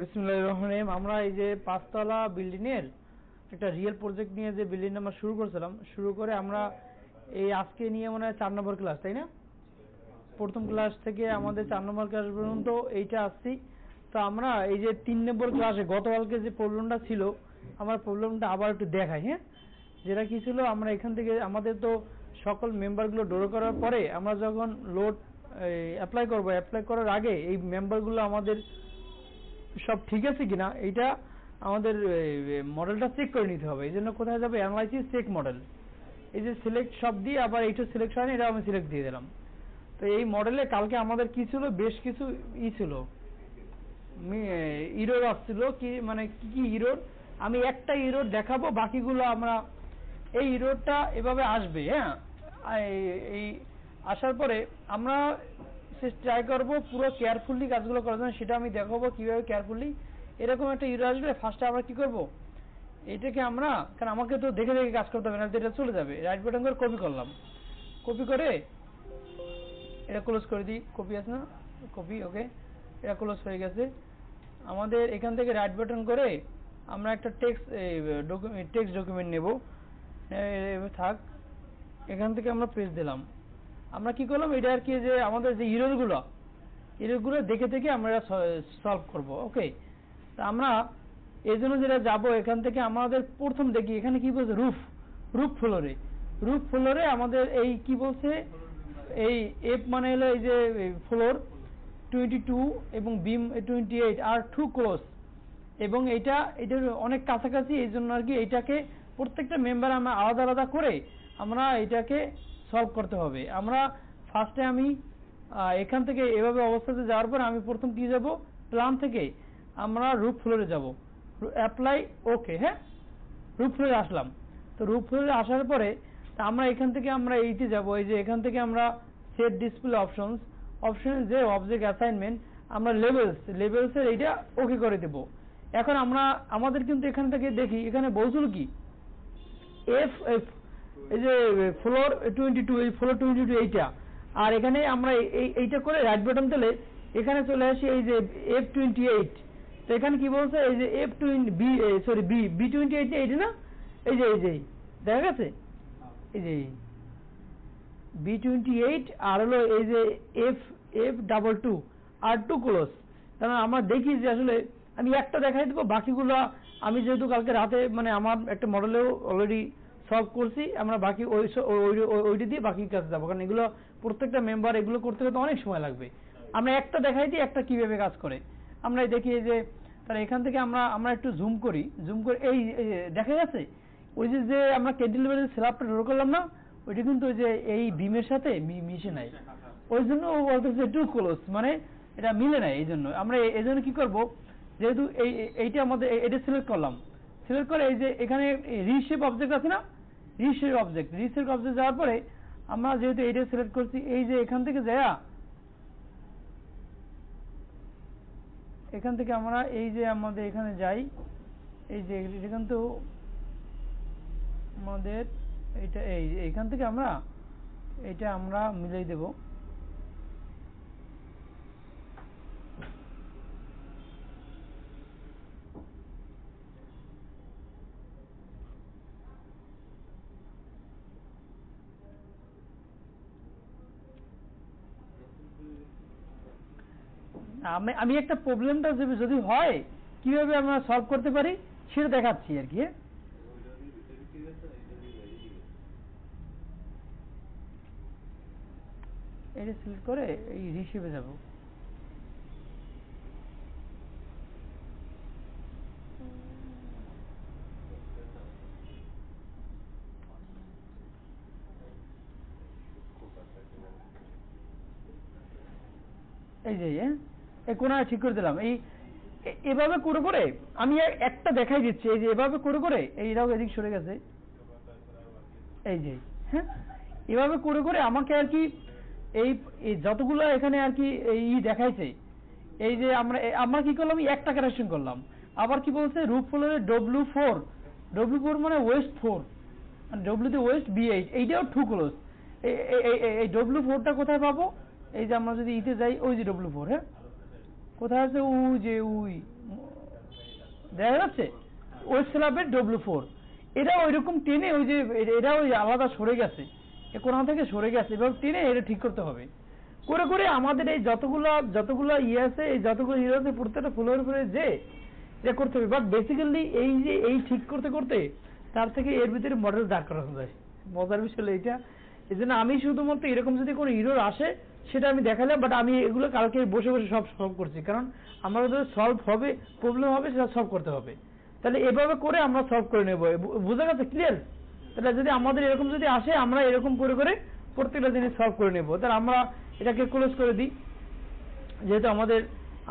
বিসমিল্লাহির রহমানির রহিম। আমরা এই যে পাঁচতলা বিল্ডিং এর একটা রিয়েল প্রজেক্ট নিয়ে যে বিল্ডিং আমরা শুরু করছিলাম, শুরু করে আমরা এই আজকে নিয়ে মনে হয় 4 নম্বর ক্লাস, তাই না? প্রথম ক্লাস থেকে আমাদের 4 নম্বর ক্লাস পর্যন্ত এইটা আসছি। তো আমরা এই যে 3 নম্বর ক্লাসে গতকালকে যে প্রবলেমটা ছিল, আমার প্রবলেমটা আবার একটু দেখাই। হ্যাঁ, যেটা কি ছিল, আমরা এখান থেকে আমাদের তো সকল মেম্বারগুলো ড্র করার পরে আমরা যখন লোড অ্যাপ্লাই করব, অ্যাপ্লাই করার আগে এই মেম্বারগুলো আমাদের সব ঠিক আছে কিনা এইটা আমাদের মডেলটা চেক করে নিতে হবে। এই জন্য কোথায় যাবে, অ্যানালাইসিস চেক মডেল, এই যে সিলেক্ট সব দিয়ে আবার এইটা সিলেক্ট হয় না, এটা আমি সিলেক্ট দিয়ে দিলাম। তো এই মডেলে কালকে আমাদের কি ছিল, বেশ কিছু ছিল, ইরোর আসছিল। কি মানে কি ইরোর, আমি একটা ইরোর দেখাবো, বাকিগুলো আমরা এই ইরোরটা এভাবে আসবে। হ্যাঁ, এই আসার পরে আমরা ট্রাই করবো পুরো কেয়ারফুলি কাজগুলো করার জন্য, সেটা আমি দেখাবো কিভাবে কেয়ারফুলি। এরকম একটা ইরোর আসবে, ফার্স্টে আমরা কি করব, এটাকে আমরা, কারণ আমাকে তো দেখে দেখে কাজ করতে হবে না, এটা চলে যাবে। রাইট বাটন করে কপি করলাম, কপি করে এটা ক্লোজ করে দিই। কপি আছে না, কপি, ওকে, এটা ক্লোজ হয়ে গেছে। আমাদের এখান থেকে রাইট বাটন করে আমরা একটা টেক্সট ডকুমেন্ট নেব, থাক। এখান থেকে আমরা পেজ দিলাম। আমরা কি করলাম, এটা আর কি, যে আমাদের যে ইরোরগুলো দেখে দেখে আমরা সলভ করব। ওকে, তা আমরা এই জন্য যেটা যাবো, এখান থেকে আমাদের প্রথম দেখি এখানে কি বলছে, রুফ ফ্লোরে আমাদের এই কি বলছে, এই এফ মানে হলো এই যে ফ্লোর 22 এবং বিম 28 আর 2 ক্লোজ, এবং এটা অনেক কাছাকাছি। এই জন্য আর কি এটাকে প্রত্যেকটা মেম্বার আমরা আলাদা আলাদা করে আমরা এটাকে সলভ করতে হবে। আমরা ফার্স্টে আমি এখান থেকে এভাবে অবস্থাতে যাওয়ার পর আমি প্রথম কি যাব, প্ল্যান থেকে আমরা রুফ ফ্লোরে যাব, অ্যাপ্লাই, ওকে। হ্যাঁ, রুফ ফ্লোরে আসলাম। তো রুফ ফ্লোরে আসার পরে আমরা এখান থেকে আমরা এইতে যাব, এই যে এখান থেকে আমরা সেট ডিসপ্লে অপশন যে অবজেক্ট অ্যাসাইনমেন্ট, আমরা লেভেলসের এইটা ওকে করে দেব। এখন আমরা আমাদের কিন্তু এখান থেকে দেখি, এখানে বলছিল কি এফ, এই যে ফ্লোর 22, এই ফ্লোর 22 এইটা, আর এখানে আমরা এইটা করে রাইট বাটন দিলে এখানে চলে আসি এই যে F28। তো এখানে কি বলছে, এই যে B28 এইটা না, এই যে দেখা গেছে, এই যে B28 আর হলো এই যে F22 আর 2 ক্লোজ। কারণ আমরা দেখি যে আসলে আমি একটা দেখাই দেবো, বাকিগুলো আমি যেহেতু কালকে রাতে মানে আমার একটা মডেলেও অলরেডি সলভ করছি, আমরা বাকি ওইটা দিয়ে বাকি কাজে যাবো, কারণ এগুলো প্রত্যেকটা মেম্বার এগুলো করতে করতে অনেক সময় লাগবে। আমরা একটা দেখাই দিই একটা কিভাবে কাজ করে, আমরা দেখি যে তাহলে এখান থেকে আমরা একটু জুম করি, এই দেখা গেছে ওই যে আমরা ক্যান্টিলিভারের স্ল্যাবটা ড্র করলাম না, ওইটা কিন্তু ওই যে এই বিমের সাথে মিশে নাই, ওই জন্য ও বলতেছে টু ক্লোজ, মানে এটা মিলে নাই। এই জন্য আমরা এই জন্য কি করবো, যেহেতু এইটা আমাদের এটা সিলেক্ট করলাম, সিলেক্ট করে এই যে এখানে রিশেপ অবজেক্ট আছে না, রিশেপ অবজেক্ট যাওয়ার পরে আমরা যেহেতু এইটা সিলেক্ট করছি, এই যে এখান থেকে যায়া এখান থেকে আমরা এই যে আমাদের এখানে যাই, এই যে এখান তো আমাদের এইটা এইখান থেকে আমরা এটা আমরা মিলাই দেব। আমি একটা প্রবলেমটা যদি হয় কিভাবে আমরা সলভ করতে পারি সেটা দেখাচ্ছি আর কি। এটা সিলেক্ট করে এই রিশেপে যাব, এই যে এই কোণা ঠিক করে দিলাম। এভাবে করে করে আমি একটা দেখাই দিচ্ছি, এই যে এভাবে করে করে এইটাও এদিক সরে গেছে, এই যে হ্যাঁ, এভাবে করে করে আমাকে আর কি এই যতগুলো এখানে আর কি এই দেখাইছে, এই যে আমরা কি করলাম, একটা কারেকশন করলাম। আবার কি বলছে, রুফ ফ্লোরে W4 মানে ওয়েস্ট 4, ডব্লিউ তে ওয়েস্ট B8, এইটাও 2 ক্লোজ। এই W4টা কোথায় পাবো, এই যে আমরা যদি ইতে যাই, ওই যে W4, হ্যাঁ কোথায় আছে, ওই যে দেখা যাচ্ছে ওই স্ল্যাবের W4 এটা ওইরকম টেনে ওই যে এটা ওই আলাদা সরে গেছে, কোনা থেকে সরে গেছে, এবার টেনে এটা ঠিক করতে হবে। করে করে আমাদের এই যতগুলো ইয়ে আছে, এই যতগুলো ইয়ে আছে প্রত্যেকটা ফ্লোরের উপরে যে করতে হবে। বাট বেসিক্যালি এই যে এই ঠিক করতে করতে তার থেকে এর ভিতরে মডেল দাঁড় করানো যায়। মজার বিষয় এইটা, এই জন্য আমি শুধুমাত্র এরকম যদি কোনো ইরোর আসে সেটা আমি দেখালাম, বাট আমি এগুলো কালকে বসে বসে সব সলভ করছি, কারণ আমাদের সলভ হবে, প্রবলেম হবে, সেটা সলভ করতে হবে। তাহলে এভাবে করে আমরা সলভ করে নেবো। বুঝা গেছে? ক্লিয়ার? তাহলে যদি আমাদের এরকম যদি আসে, আমরা এরকম করে করে প্রত্যেকটা জিনিস সলভ করে নেবো। তাহলে আমরা এটাকে ক্লোজ করে দিই, যেহেতু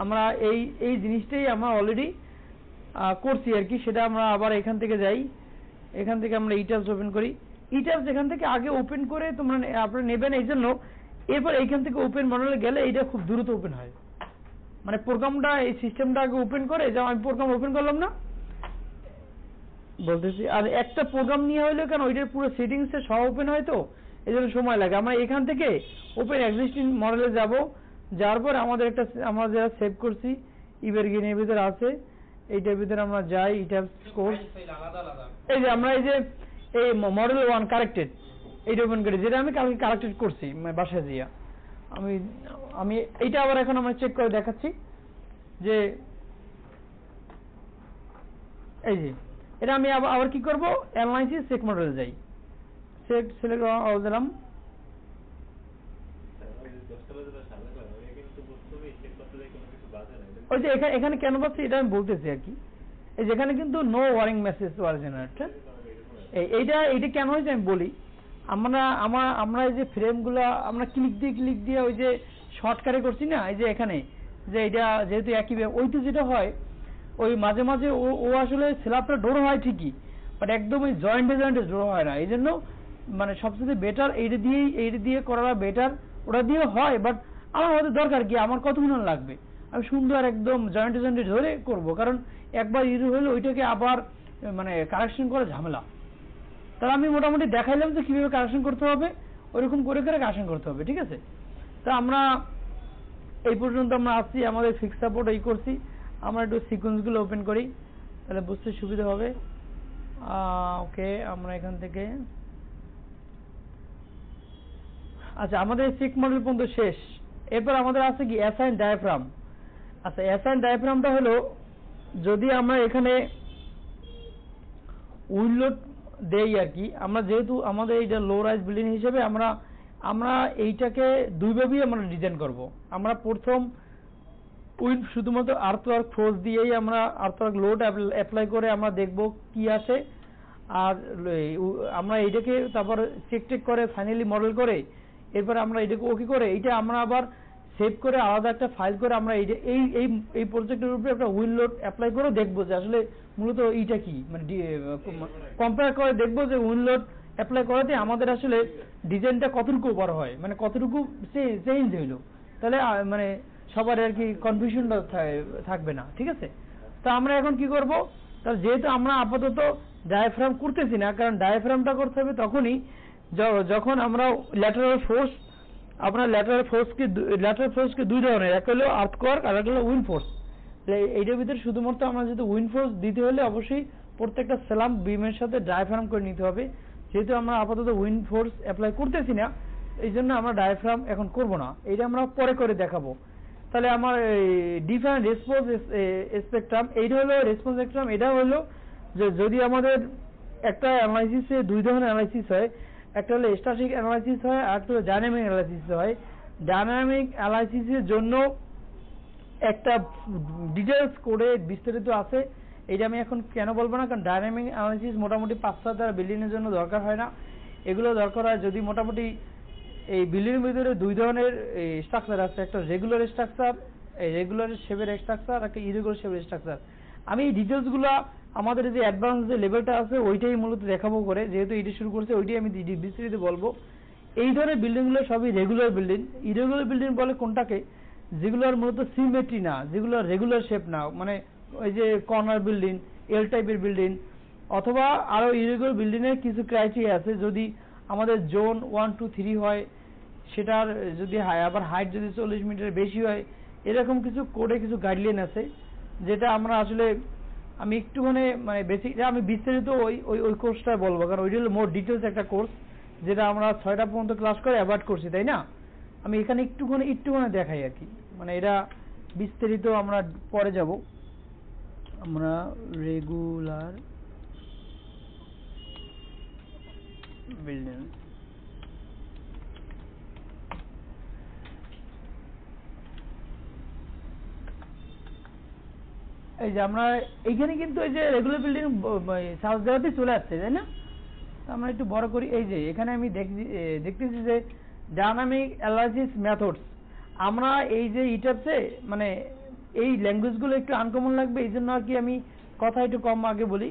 আমরা এই জিনিসটাই আমরা অলরেডি করছি আর কি। সেটা আমরা আবার এখান থেকে যাই, এখান থেকে আমরা ইটাবস ওপেন করি। ইটাবস এখান থেকে আগে ওপেন করে তোমরা আপনারা নেবেন, এই জন্য এরপর এইখান থেকে ওপেন মডেলে গেলে এটা খুব দ্রুত ওপেন হয়। মানে প্রোগ্রামটা, এই সিস্টেমটা আগে ওপেন করে, যেমন আমি প্রোগ্রাম ওপেন করলাম না বলতেছি, আর একটা প্রোগ্রাম নিয়ে হইলে কেন ওইটার পুরো সেটিংস সব ওপেন হয়, তো এই জন্য সময় লাগে। আমরা এখান থেকে ওপেন এক্সিস্টিং মডেলে যাব, যাওয়ার পর আমরা যারা সেভ করছি ইভারগ্রিনের ভিতরে আছে, এইটার ভিতরে আমরা যাই, ইটাবস কোর্স, এই যে আমরা এই যে এই মডেল 1 কারেক্টেড এইটা ওপেন করি, যেটা আমি কালকে কারেক্টেড করছি বাসায় দিয়া। আমি এইটা আবার এখন আমরা চেক করে দেখাচ্ছি যে এই যে এটা আমি আবার কি করব, অ্যানালাইসিস চেক মডেল যাই, সিলেক্ট দিলাম। ওই যে এখানে কেন পাচ্ছি এটা আমি বলতেছি আর কি, এই যেখানে কিন্তু no warning message were generated, এইটা কেন হয়েছে আমি বলি। আমরা এই যে ফ্রেমগুলো আমরা ক্লিক দিয়ে ওই যে শর্টকাটে করছি না, এই যে এখানে যে এটা যেহেতু একই, ওই তো যেটা হয় ওই মাঝে মাঝে ও আসলে স্ল্যাবটা ডোর হয় ঠিকই, বাট একদম ওই জয়েন্টে ডোর হয় না। এই জন্য মানে সবচেয়ে বেটার এইটা দিয়ে করাটা বেটার, ওটা দিয়ে হয়, বাট আমার হয়তো দরকার কি, আমার কতক্ষণ লাগবে, আমি সুন্দর একদম জয়েন্টে ধরে করব, কারণ একবার ইউজ হলে ওইটাকে আবার মানে কারেকশন করা ঝামেলা। তাহলে আমি মোটামুটি দেখাইলাম যে কিভাবে কারেকশন করতে হবে, ওইরকম করে করে কারেকশন করতে হবে, ঠিক আছে? তা আমরা এই পর্যন্ত আমরা আসছি, আমাদের ফিক্স সাপোর্ট এই করছি। আমরা একটু সিকোয়েন্স গুলো ওপেন করি, তাহলে বুঝতে সুবিধা হবে। ওকে, আমরা এখান থেকে আচ্ছা আমাদের সিক মডেল পর্যন্ত শেষ। এরপর আমাদের আছে কি অ্যাসাইন ডায়াফ্রাম। আচ্ছা অ্যাসাইন ডায়াফ্রামটা হলো, যদি আমরা এখানে উইন্ডোড দেই আর কি, আমরা যেহেতু আমাদের এইটা লো রাইজ বিল্ডিং হিসেবে আমরা এইটাকে দুইভাবেই আমরা ডিজাইন করব। আমরা প্রথম শুধুমাত্র আর্থওয়ার্ক ফোর্স দিয়েই আমরা আর্থওয়ার্ক লোড অ্যাপ্লাই করে আমরা দেখব কি আসে, আর আমরা এইটাকে তারপর চেক করে ফাইনালি মডেল করে এরপর আমরা এটাকে ওকে করে এইটা আমরা আবার সেভ করে আলাদা একটা ফাইল করে আমরা এই প্রজেক্টের উপরে একটা উইল লোড অ্যাপ্লাই করে দেখবো যে আসলে মূলত এইটা কি, মানে কম্পেয়ার করে দেখবো যে উইল লোড অ্যাপ্লাই করাতে আমাদের আসলে ডিজাইনটা কতটুকু বড় হয়, মানে কতটুকু চেঞ্জ হইলো, তাহলে মানে সবার আর কি কনফিউশনটা থাকবে না, ঠিক আছে? তো আমরা এখন কি করব, তাহলে যেহেতু আমরা আপাতত ডায়াফ্রাম করতেছি না, কারণ ডায়াফ্রামটা করতে হবে তখনই যখন আমরা ল্যাটারাল ফোর্স, আপনার ল্যাটারাল ফোর্সকে দুই ধরনের, একটা হলো আর্থকোয়ার্ক আর একটা হলো উইন্ড ফোর্স। এইটার ভিতরে শুধুমাত্র আমরা যদি উইন্ড ফোর্স দিতে হলে অবশ্যই প্রত্যেকটা স্ল্যাব বিমের সাথে ডায়াফ্রাম করে নিতে হবে। যেহেতু আমরা আপাতত উইন্ড ফোর্স অ্যাপ্লাই করতেছি না, এই জন্য আমরা ডায়াফ্রাম এখন করব না, এটা আমরা পরে করে দেখাবো। তাহলে আমার ডিফারেন্ট রেসপন্স স্পেকট্রাম, এইটা হলো রেসপন্স স্পেকট্রাম। এটা হলো যে যদি আমাদের একটা অ্যানালাইসিসে দুই ধরনের অ্যানালাইসিস হয়, একটা হলো স্ট্যাটিক অ্যানালাইসিস হয় আর একটা হলো ডাইনামিক অ্যানালাইসিস হয়। ডাইনামিক অ্যানালাইসিসের জন্য একটা ডিটেলস কোডে বিস্তারিত আছে, এটা আমি এখন কেন বলবো না, কারণ ডাইনামিক অ্যানালাইসিস মোটামুটি 5-7 বিল্ডিং এর জন্য দরকার হয় না। এগুলো দরকার হয় যদি মোটামুটি এই বিল্ডিং এর ভিতরে দুই ধরনের স্ট্রাকচার আছে, একটা রেগুলার স্ট্রাকচার, রেগুলার শেপের স্ট্রাকচার, একটা ইরেগুলার শেপের স্ট্রাকচার। আমি এই ডিটেলস গুলা আমাদের যে অ্যাডভান্স যে লেভেলটা আছে ওইটাই মূলত দেখাবো করে, যেহেতু এটা শুরু করছে ওইটাই আমি বিস্তারিত বলবো। এই ধরনের বিল্ডিং গুলো সবই রেগুলার বিল্ডিং। ইরেগুলার বিল্ডিং বলে কোনটাকে, যেগুলোর মূলত সিমেট্রি না, যেগুলো রেগুলার শেপ না, মানে ওই যে কর্নার বিল্ডিং, এল টাইপের বিল্ডিং, অথবা আরো ইরেগুলার বিল্ডিং এর কিছু ক্রাইটেরিয়া আছে। যদি আমাদের জোন 1, 2, 3 হয়, সেটার যদি আবার হাইট যদি 40 মিটার বেশি হয়, এরকম কিছু কোডে কিছু গাইডলাইন আছে, যেটা আমরা আসলে আমি একটুখানি মানে বেসিক আমি বিস্তারিত ওই ওই ওই কোর্সটা বলবো, কারণ ওইটা হলো মোর ডিটেলস একটা কোর্স, যেটা আমরা 6টা পর্যন্ত ক্লাস করে অ্যাভয়েড করছি, তাই না? আমি এখানে একটুখানি দেখাই আর কি, মানে এটা বিস্তারিত আমরা পরে যাব। আমরা রেগুলার বিল্ডিং, এই যে আমরা এইখানে কিন্তু এই যে রেগুলার বিল্ডিং সার্চ দেওয়াতে চলে আসছে, তাই না? তো আমরা একটু বড় করি। এই যে এখানে আমি দেখতেছি যে ডায়নামিক অ্যানালাইসিস মেথডস। আমরা এই যে ইটাপসে মানে এই ল্যাঙ্গুয়েজগুলো একটু আনকমন লাগবে, এই জন্য আর কি আমি কথা একটু কম আগে বলি।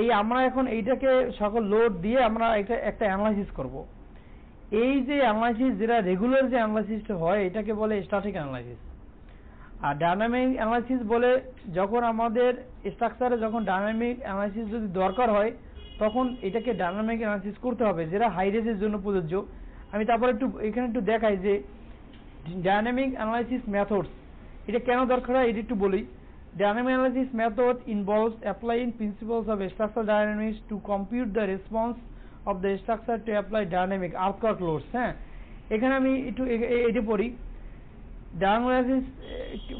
এই আমরা এখন এইটাকে সকল লোড দিয়ে আমরা একটা অ্যানালাইসিস করব। এই যে অ্যানালাইসিস, যেটা রেগুলার যে অ্যানালাইসিসটা হয়, এটাকে বলে স্ট্যাটিক অ্যানালাইসিস। আর ডায়নামিক অ্যানালাইসিস বলে যখন আমাদের স্ট্রাকচারে যখন ডায়নামিক অ্যানালাইসিস যদি দরকার হয়, তখন এটাকে ডায়নামিক অ্যানালাইসিস করতে হবে, যেটা হাই রেজের জন্য প্রযোজ্য। আমি তারপর একটু এখানে একটু দেখাই যে ডায়নামিক অ্যানালাইসিস মেথডস এটা কেন দরকার হয়, এটা একটু বলি। Dynamic analysis method involves applying principles of structural dynamics to compute the response of the structure to apply dynamic earthquake loads. হ্যাঁ, এখানে আমি একটু এটা পড়ি। Dynamic analysis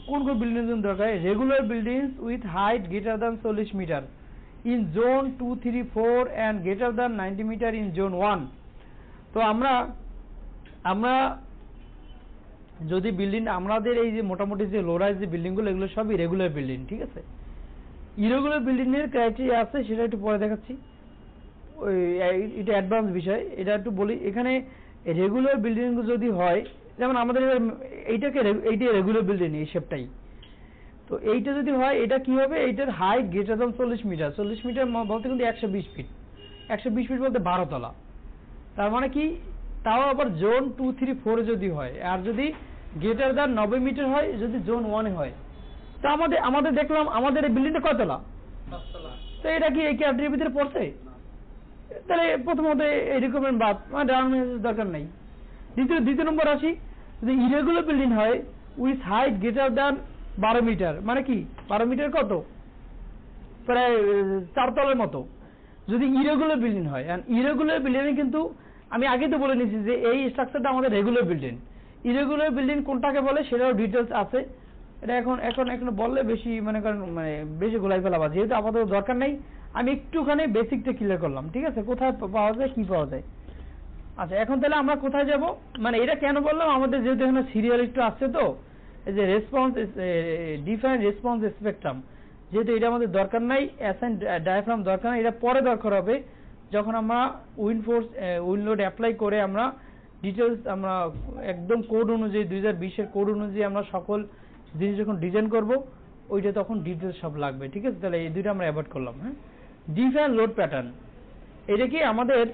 কোন কোন বিল্ডিং এর জন্য দরকার? Regular buildings with height greater than 40 metre in zone 2, 3, 4 and greater than 90 metre in zone 1। তো আমরা যদি বিল্ডিং আমাদের এই যে মোটামুটি যে লোরাইজ যে বিল্ডিংগুলো, এগুলো সবই রেগুলার বিল্ডিং, ঠিক আছে? ইরেগুলার বিল্ডিং এর ক্রাইটেরিয়া আছে, সেটা একটু পরে দেখাচ্ছি। ওই এটা অ্যাডভান্স বিষয়, এটা একটু বলি। এখানে রেগুলার বিল্ডিং যদি হয়, যেমন আমাদের এইটা রেগুলার বিল্ডিং, এই শেপটাই। তো এইটা যদি হয়, এটা কি হবে? এইটার height greater than 40 metre. 40 metre বলতে কিন্তু 120 ফিট। 120 ফিট বলতে 12 তলা। তার মানে কি? তাও আবার জোন 2, 3, 4 যদি হয়, আর যদি গ্রেটার দ্যান 90 মিটার হয়, যদি জোন 1 এ হয়। তো আমাদের দেখলাম আমাদের এই বিল্ডিংটা কয়তলা? 5 তলা। তো এটা কি এই ক্যাটাগরির ভিতরে পড়ছে? তাহলে প্রথমত এই রিকমেন্ড বাদ, মানে ডায়নামিক দরকার নাই। দ্বিতীয় নম্বর আসি, যদি ইরেগুলার বিল্ডিং হয় with height greater than 12 metre, মানে কি 12 মিটার কত? প্রায় 4 তলার মতো। যদি ইরেগুলার বিল্ডিং হয়, আর ইরেগুলার বিল্ডিং কিন্তু আমি আগে তো বলে নিয়েছি যে এই স্ট্রাকচারটা আমাদের রেগুলার বিল্ডিং। ইরেগুলার বিল্ডিং কোনটাকে বলে সেটাও ডিটেলস আছে। এটা এখন বললে বেশি মানে বেশি গোলাই ফেলাবা, যেহেতু আপাতত দরকার নেই। আমি একটুখানি বেসিকটা ক্লিয়ার করলাম, ঠিক আছে? কোথায় পাওয়া যায়, কি পাওয়া যায়। আচ্ছা, এখন তাহলে আমরা কোথায় যাব? মানে এটা কেন বললাম, আমাদের যেহেতু এখানে সিরিয়াল একটু আসছে, তো এই যে রেসপন্স ডিফাইন রেসপন্স স্পেকট্রাম, যেহেতু এটা আমাদের দরকার নাই, অ্যাসাইন ডায়াফ্রাম দরকার নাই, এটা পরে দরকার হবে যখন আমরা wind force wind load apply করে আমরা ডিটেলস আমরা একদম কোড অনুযায়ী 2020 এর কোড অনুযায়ী আমরা সকল জিনিস যখন ডিজাইন করব, ওইটা তখন ডিটেলস সব লাগবে, ঠিক আছে? তাহলে এই দুইটা আমরা অ্যাভয়েড করলাম। হ্যাঁ, ডিফাইন লোড প্যাটার্ন, এটা কি আমাদের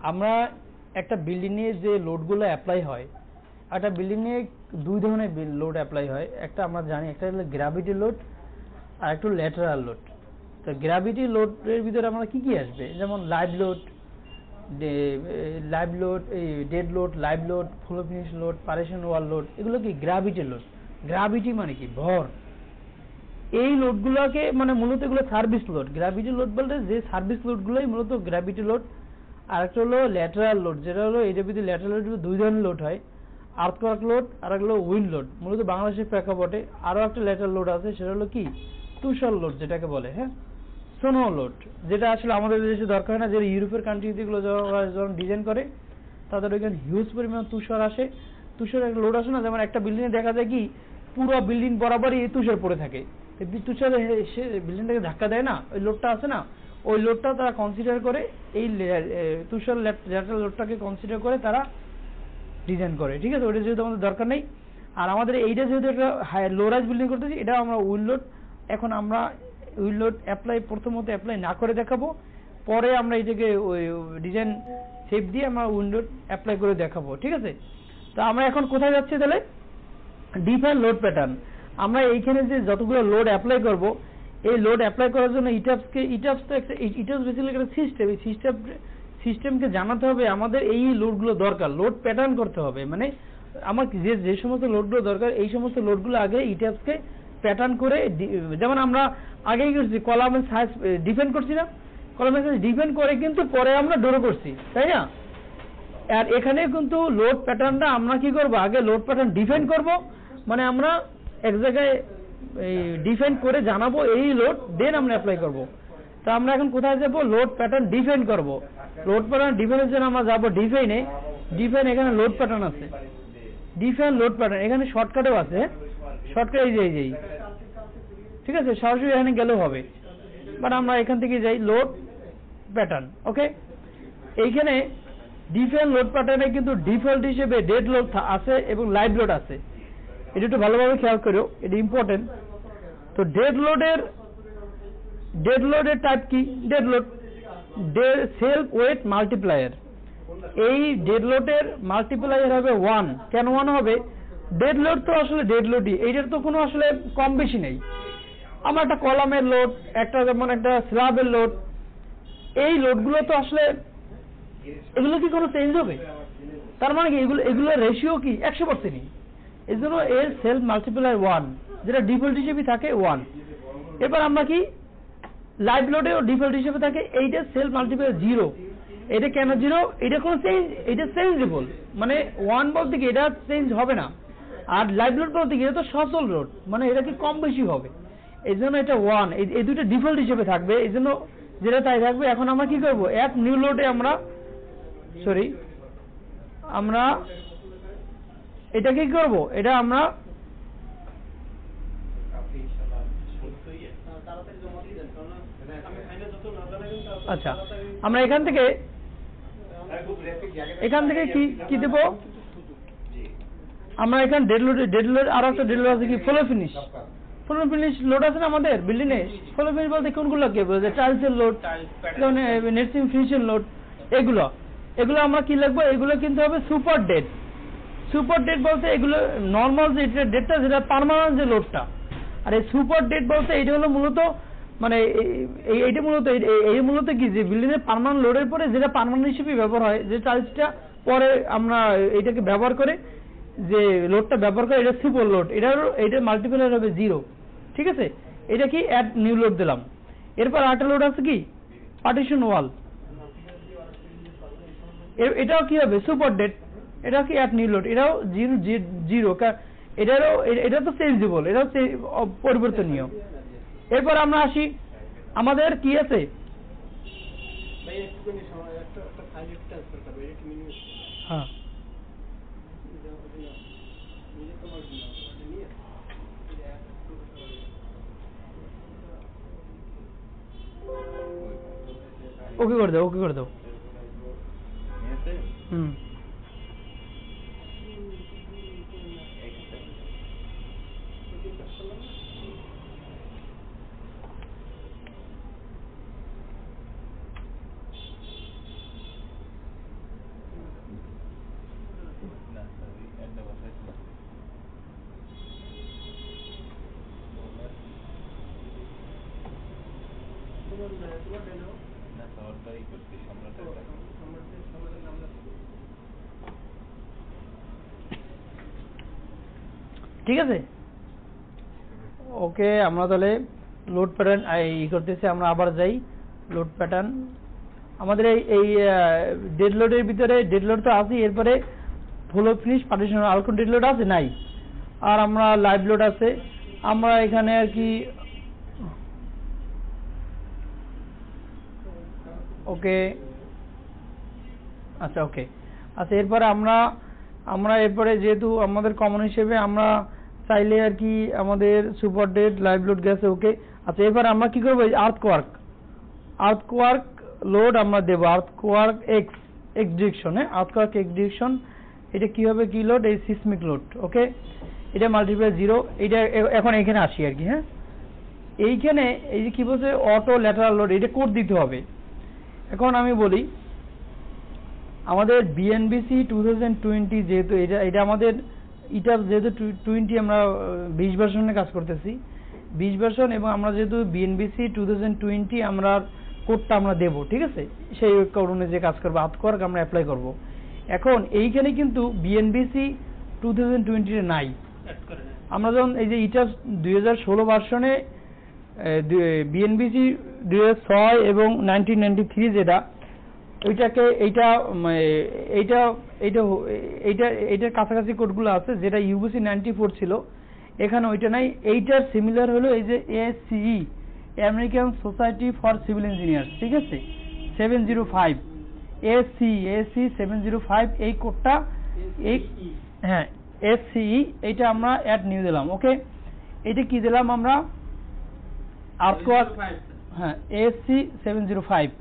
আমরা একটা বিল্ডিং এ যে লোডগুলো অ্যাপ্লাই হয়, একটা বিল্ডিং এ দুই ধরনের লোড অ্যাপ্লাই হয়। একটা আমরা জানি, একটা হলো গ্র্যাভিটি লোড আর একটা ল্যাটারাল লোড। তো গ্র্যাভিটি লোডের ভিতরে আমরা কি আসবে? যেমন live load, dead load, live load, full finish load, partition wall load, এগুলো কি গ্র্যাভিটি লোড। গ্র্যাভিটি মানে কি? ভর। এই লোডগুলোকে মানে মূলত এগুলো সার্ভিস লোড। গ্র্যাভিটি লোড বলতে যে সার্ভিস লোডগুলোই মূলত গ্র্যাভিটি লোড। আর একটা হলো ল্যাটারাল লোড, যেটা হলো এটার ভিতরে ল্যাটারাল লোড দুই ধরনের লোড হয়, আর্থকোয়াক লোড আর একটা উইন্ড লোড। মূলত বাংলাদেশের প্রেক্ষাপটে আরো একটা ল্যাটারাল লোড আছে, সেটা হলো কি তুষার লোড যেটাকে বলে। হ্যাঁ, স্নো লোড, যেটা আসলে আমাদের দেশে দরকার হয় না, যে ইউরোপের কান্ট্রিগুলো যখন ডিজাইন করে তাদের ওইখানে হিউজ পরিমাণ তুষার আসে। তুষার একটা লোড আসে না, যেমন একটা বিল্ডিং এ দেখা যায় কি পুরো বিল্ডিং বরাবরই তুষার পড়ে থাকে, তুষারে বিল্ডিংটাকে ধাক্কা দেয় না, ওই লোডটা আছে না, ওই লোডটা তারা কনসিডার করে, এই তুষার ল্যাটারাল লোডটাকে কনসিডার করে তারা ডিজাইন করে, ঠিক আছে? ওইটা যেহেতু আমাদের দরকার নেই। আর আমাদের এইটা যেহেতু একটা লো রাইজ বিল্ডিং করতেছি, এটা আমরা উইন্ড লোড, এখন আমরা উইন্ড লোড প্রথমত অ্যাপ্লাই না করে দেখাবো, পরে আমরা এটাকে ওই ডিজাইন শেপ দিয়ে আমরা উইন্ড লোড অ্যাপ্লাই করে দেখাবো, ঠিক আছে? তো আমরা এখন কোথায় যাচ্ছি তাহলে? Define load pattern. আমরা এইখানে যে যতগুলো লোড অ্যাপ্লাই করব, এই লোড অ্যাপ্লাই করার জন্য ইটাপস বেসিক্যালি একটা সিস্টেম। এই সিস্টেমকে জানাতে হবে আমাদের এই লোডগুলো দরকার, লোড প্যাটার্ন করতে হবে। মানে আমার যে সমস্ত লোডগুলো দরকার, এই সমস্ত লোডগুলো আগে ইটাপসকে প্যাটার্ন করে, যেমন আমরা আগেই করছি কলামের সাইজ ডিফাইন করছি না, কলামের সাইজ ডিফাইন করে কিন্তু পরে আমরা ড্র করছি, তাই না? আর এখানে কিন্তু লোড প্যাটার্নটা আমরা কি করব, আগে লোড প্যাটার্ন ডিফাইন করব, মানে আমরা এক জায়গায় ডিফাইন করে জানাবো এই লোড, দেন আমরা অ্যাপ্লাই করব। তো আমরা এখন কোথায় যাব, লোড প্যাটার্ন ডিফাইন করব। লোড প্যাটার্ন ডিফাইনের জন্য আমরা যাব ডিফাইনে, ডিফাইন এখানে লোড প্যাটার্ন আছে, ডিফাইন লোড প্যাটার্ন, এখানে শর্টকাটও আছে, শর্টকাট এই যে ঠিক আছে, সরাসরি এখানে গেলেও হবে, বাট আমরা এখান থেকে যাই লোড প্যাটার্ন। ওকে, এইখানে ডিফাইন লোড প্যাটার্নে কিন্তু ডিফল্ট হিসেবে ডেড লোড আছে এবং লাইভ লোড আছে, এটা একটু ভালোভাবে খেয়াল করো, এটা ইম্পর্টেন্ট। তো ডেড লোডের টাইপ কি, dead load self wait multiplier, এই ডেড লোডের মাল্টিপ্লায়ার হবে 1। কেন 1 হবে? ডেড লোড তো আসলে ডেড লোডই, এইটার তো কোনো আসলে কম বেশি নেই। আমার একটা কলামের লোড, একটা যেমন একটা স্ল্যাবের লোড, এই লোডগুলো তো আসলে এগুলো কি কোনো চেঞ্জ হবে? তার মানে কি এগুলোর রেশিও কি 100%ই, এই জন্য এর সেলফ মাল্টিপ্লায়ার 1, যেটা ডিফল্ট হিসেবে থাকে 1। এবার আমরা কি লাইভ লোডেও ডিফল্ট হিসেবে থাকে, এইটা সেলফ মাল্টিপ্লায়ার 0। এটা কেন 0? এটা কোনো চেঞ্জ, এটা চেঞ্জেবল, মানে 1 বলতে কি এটা চেঞ্জ হবে না, আর লাইভ লোড বলতে কি এটা তো সচল লোড, মানে এটা কি কম বেশি হবে, এই জন্য এটা 1, এই দুটো ডিফল্ট হিসেবে থাকবে, এই জন্য যেটা তাই থাকবে। এখন আমরা কি করব, এক নিউ লোডে আমরা এটা কি করব, এটা আমরা আচ্ছা, আমরা এখান থেকে কি দেব, আমরা এখানে ডেড লোড আর একটা ডেড লোড আছে কি, ফ্লো ফিনিশ লোড আছে না আমাদের বিল্ডিং এ। ফ্লো ফিনিশ বলতে কোনগুলো কে বলে, টাইলসের লোড, নেটসিং ফিনিশিং লোড, এগুলো আমরা কি লিখবো, এগুলো কিন্তু হবে সুপার ডেড বলতে এগুলো নর্মাল যে ডেডটা, যেটা পার্মানেন্ট যে লোডটা, আর এই সুপার ডেড বলতে এটা হলো মূলত, মানে এইটা মূলত কি, যে বিল্ডিং এর পার্মানেন্ট লোডের পরে যেটা পার্মানেন্ট হিসেবে ব্যবহার হয়, যে টাইলসটা পরে আমরা এটাকে ব্যবহার করে, যে লোডটা ব্যবহার করে, এটা সুপার লোড, এটা মাল্টিপ্লায়ার হবে 0। ঠিক আছে, এটা কি অ্যাড নিউ লোড দিলাম। এরপর আরেকটা লোড আছে কি, পার্টিশন ওয়াল, এটাও কি হবে, সুপার ডেড, এটাও কি অ্যাড নিউ লোড, এটাও 0, এটা তো চেঞ্জেবল, এটাও পরিবর্তনীয়। এরপর আমরা আসি, আমাদের কি আছে, হ্যাঁ ওকে করে দাও ঠিক আছে। ওকে, আমরা তাহলে লোড প্যাটার্ন করতেছি, আমরা আবার যাই লোড প্যাটার্ন। আমাদের এই ডেড লোডের ভিতরে ডেড লোড তো আছে, এরপরে ফ্লো ফিনিশ পার্টিশন আর কোন ডেড লোড আছে নাই, আর আমরা লাইভ লোড আছে। আমরা এখানে আর কি ওকে আচ্ছা এরপরে আমরা এরপরে যেহেতু আমাদের কমন হিসেবে আমরা চাইলে আর কি আমাদের সুপার ডেড লাইভ লোড গেছে। ওকে, আচ্ছা এরপর আমরা কি করবো, আর্থকোয়ার্ক লোড আমরা দেবো, আর্থকোয়ার্ক এক্স ডিরেকশন, আর্থকোয়ার্ক এক্স ডিরেকশন, এটা কি হবে, কি লোড, এই সিসমিক লোড। ওকে, এটা মাল্টিপ্লাই 0, এটা এখন এখানে আসি আর কি। হ্যাঁ, এইখানে এই যে কি বলছে, অটো ল্যাটারাল লোড, এটা কোড দিতে হবে। এখন আমি বলি, আমাদের বিএনবিসি 2020 যেহেতু এটা আমাদের যেহেতু 20 আমরা 20 ভার্সনে কাজ করতেছি, 20 ভার্সন, এবং আমরা যেহেতু বিএনবিসি 2020 আমরা কোডটা আমরা দেবো, ঠিক আছে, সেই কোড অনুযায়ী কাজ করবো, আর্থকোয়ার্ক আমরা অ্যাপ্লাই করব। এখন এইখানে কিন্তু বিএনবিসি 2020 নাই, আমরা যখন এই যে এটা 2016 ভার্সনে বিএনবিসি 2006 এবং 1993 যেটা ওইটাকে এইটার কাছাকাছি কোডগুলো আছে, যেটা ইউবিসি 94 ছিল, এখানে ওইটা নাই। এইটার সিমিলার হলো এই যে ASCE, American society for civil engineer, ঠিক আছে, 705 ASCE 705, এই কোডটা হ্যাঁ ASCE, এইটা আমরা অ্যাড নিউ দিলাম। ওকে, এটা কি দিলাম আমরা, আর্থকোয়াক, হ্যাঁ ASCE 705,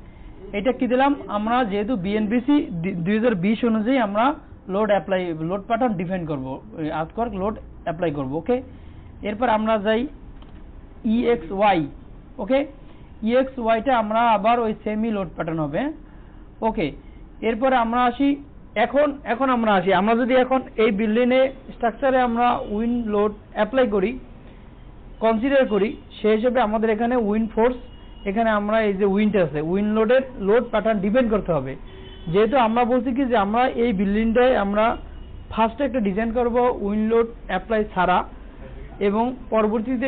এটা কি দিলাম আমরা, যেহেতু বিএনবিসি 2020 অনুযায়ী আমরা লোড প্যাটার্ন ডিফাইন করব, আর্থকোয়াক লোড অ্যাপ্লাই করব। ওকে, এরপর আমরা যাই EXY। ওকে, EXY টা আমরা আবার ওই সেমি লোড প্যাটার্ন হবে। ওকে, এরপরে আমরা আসি, এখন আমরা আসি, আমরা যদি এখন এই বিল্ডিং এ স্ট্রাকচারে আমরা উইন্ড লোড অ্যাপ্লাই করি, কনসিডার করি, সেই হিসেবে আমাদের এখানে উইন্ড ফোর্স, এখানে আমরা এই যে উইন্ড আছে, উইন্ড লোডের লোড প্যাটার্ন ডিপেন্ড করতে হবে। যেহেতু আমরা বলছি কি যে আমরা এই বিল্ডিংটায় আমরা ফার্স্টে একটা ডিজাইন করব উইন্ড লোড অ্যাপ্লাই ছাড়া, এবং পরবর্তীতে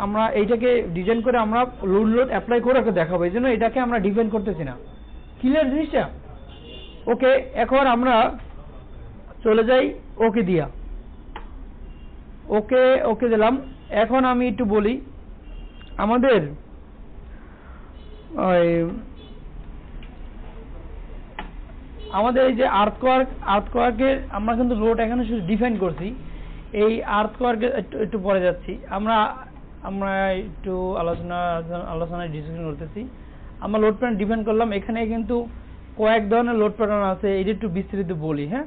আমরা এইটাকে ডিজাইন করে আমরা লোড অ্যাপ্লাই করে দেখাবো, এই জন্য এটাকে আমরা ডিপেন্ড করতেছি না। ক্লিয়ার জিনিসটা? ওকে, এখন আমরা চলে যাই ওকে দিয়া, ওকে দিলাম। এখন আমি একটু বলি, আমাদের এই যে আর্থকোয়ার্কের আমরা কিন্তু লোড এখানে শুধু ডিফাইন করছি। এই আর্থকোয়ার্কের একটু পরে যাচ্ছি, আমরা একটু আলোচনায় ডিসকাশন করতেছি। আমরা লোড প্যাটার্ন ডিফাইন করলাম, এখানে কিন্তু কয়েক ধরনের লোড প্যাটার্ন আছে, এটা একটু বিস্তারিত বলি। হ্যাঁ,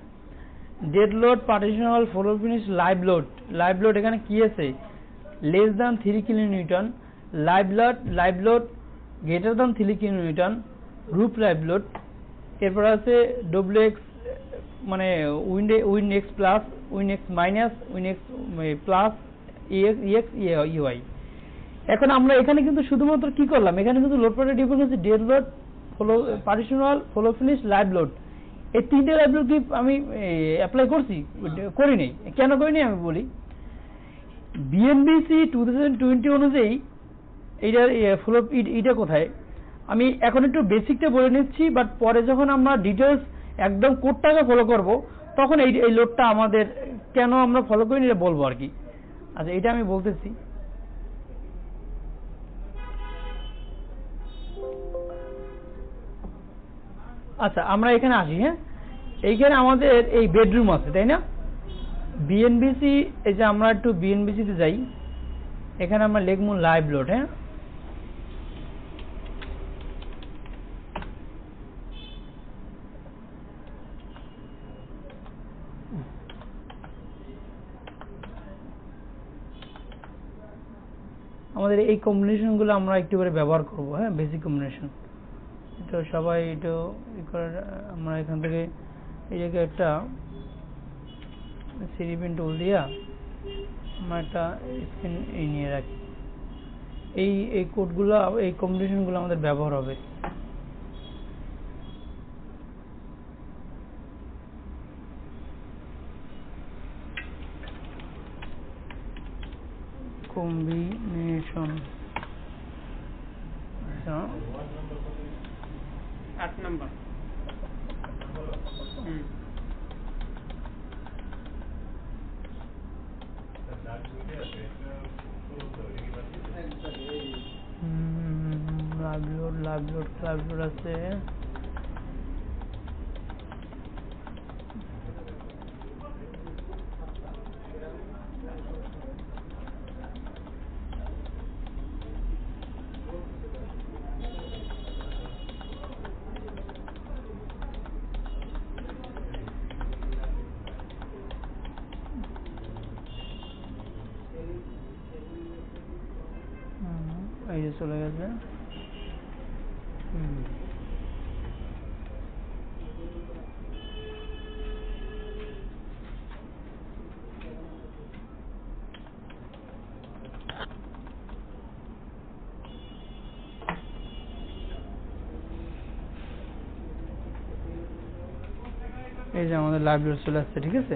dead load, partition wall, floor finish, live load এখানে কি আছে, less than 3 kilonewton, live load greater than 3 kilonewton, group live load. এরপর আছে WX, মানে wind X plus, wind X minus, wind X plus, EX EY। এখন আমরা এখানে কিন্তু শুধুমাত্র কি করলাম, এখানে কিন্তু লোড প্যাটার্ন ডিফাইন করছি dead load, partition wall, floor finish, live load. এই তিনটে লাইভ লোড কি আমি অ্যাপ্লাই করিনি। কেন করিনি আমি বলি, বিএনবিসি 2020 অনুযায়ী এইটা কোথায়, আমি এখন একটু বেসিকটা বলে নিচ্ছি, বাট পরে যখন আমরা ডিটেলস একদম কোডটাকে ফলো করব, তখন এই লোডটা আমাদের কেন আমরা ফলো করি এটা বলবো আর কি। আচ্ছা, এটা আমি বলতেছি। আচ্ছা, আমরা এখানে আসি। হ্যাঁ, এইখানে আমাদের এই বেডরুম আছে, তাই না? বিএনবিসি, এই যে আমরা একটু বিএনবিসিতে যাই, এখানে আমরা লিখব লাইভ লোড। হ্যাঁ, আমাদের এই কম্বিনেশনগুলো আমরা একটু করে ব্যবহার করব। হ্যাঁ, বেসিক কম্বিনেশন, এটা সবাই এটা আমরা এখান থেকে এই জায়গায় একটা সিরিপিন টুল দিয়া আমরা একটা স্ক্রিন নিয়ে রাখি। এই কোডগুলো, এই কম্বিনেশনগুলো আমাদের ব্যবহার হবে। Combination 8 number. লাইভ লোড আছে। এই যে চলে গেছে। এই যে আমাদের লাইভ লোড চলে আসছে, ঠিক আছে।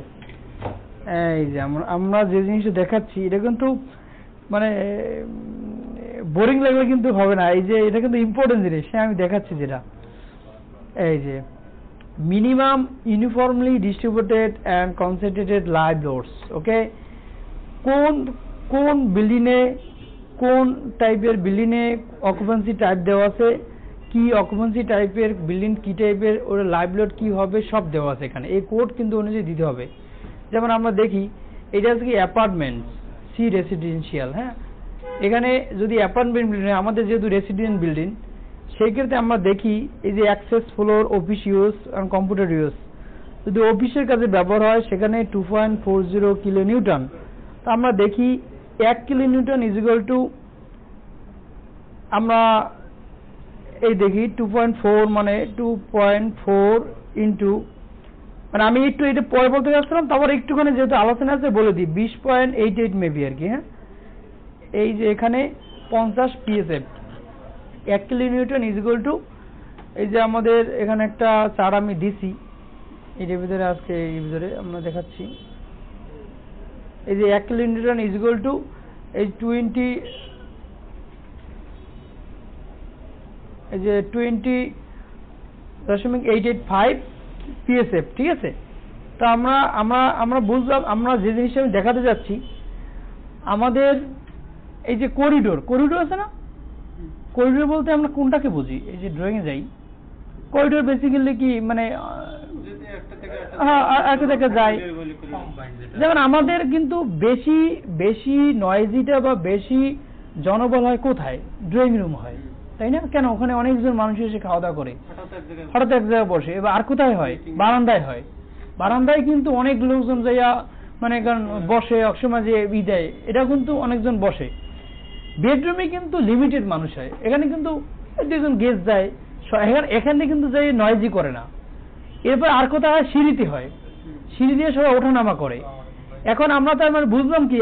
এই যে আমরা যে জিনিসটা দেখাচ্ছি এটা কিন্তু মানে বোরিং লাগলে কিন্তু হবে না, এই যে এটা কিন্তু ইম্পর্টেন্ট জিনিস, আমি দেখাচ্ছি যেটা, এই যে minimum uniformly distributed and concentrated live loads. Okay, কোন কোন বিল্ডিং এ কোন টাইপের বিল্ডিং এ অকুপেন্সি টাইপ দেওয়া আছে, কি অকুপেন্সি টাইপের বিল্ডিং কি টাইপের ওর লাইভ লোড কি হবে সব দেওয়া আছে এখানে, এই কোড কিন্তু অনুযায়ী দিতে হবে। যেমন আমরা দেখি এটা হচ্ছে কি অ্যাপার্টমেন্ট সি রেসিডেন্সিয়াল, হ্যাঁ এখানে যদি অ্যাপার্টমেন্ট বিল্ডিং আমাদের যেহেতু রেসিডেন্ট বিল্ডিং সেই ক্ষেত্রে আমরা দেখি এই যে অ্যাক্সেস ফ্লোর অফিস ইউজ আর কম্পিউটার ইউজ, যদি অফিসের কাজে ব্যবহার হয় সেখানে 2.40 কিলো নিউটন। তো আমরা দেখি 1 kilo Newton is equal to আমরা এই দেখি 2.4 মানে 2.4 ইন্টু মানে আমি একটু এটা পরে বলতে যাচ্ছিলাম, তারপর একটুখানি যেহেতু আলোচনা আছে বলে দিই 20.88 মেবি আর কি। হ্যাঁ এই যে এখানে 50 PSF 1 kilo Newton is equal to এই যে আমাদের এখানে একটা চার আমি দিছি এর ভিতরে, আজকে এর ভিতরে আমরা দেখাচ্ছি এই যে 1 kilo Newton is equal to এই 20.885 PSF, ঠিক আছে। তো আমরা আমরা আমরা বুঝলাম, আমরা যে জিনিসটা আমি দেখাতে যাচ্ছি আমাদের এই যে করিডোর আছে না, করিডোর বলতে আমরা কোনটাকে বুঝি, এই যে ড্রয়িং এ যাই, করিডোর বেসিক্যালি কি মানে একটা থেকে যায়, যেমন আমাদের কিন্তু বেশি বেশি নয়েজিটা বা বেশি জনবল হয় কোথায়, ড্রয়িং রুম হয়, তাই না? কেন, ওখানে অনেকজন মানুষ এসে খাওয়া দাওয়া করে, হঠাৎ এক জায়গায় বসে। এবার আর কোথায় হয়, বারান্দায় হয়, বারান্দায় কিন্তু অনেক লোকজন যাইয়া মানে বসে, একসময় যে দেয় এটা কিন্তু অনেকজন বসে। বেডরুমে কিন্তু লিমিটেড মানুষ হয়, এখানে কিন্তু দুজন গেস্ট যায়, এখানে কিন্তু যাই নয়েজি করে না। এরপর আর কোথায় হয়, সিঁড়িতে হয়, সিঁড়ি দিয়ে সবাই ওঠানামা করে। এখন আমরা তার মানে বুঝলাম কি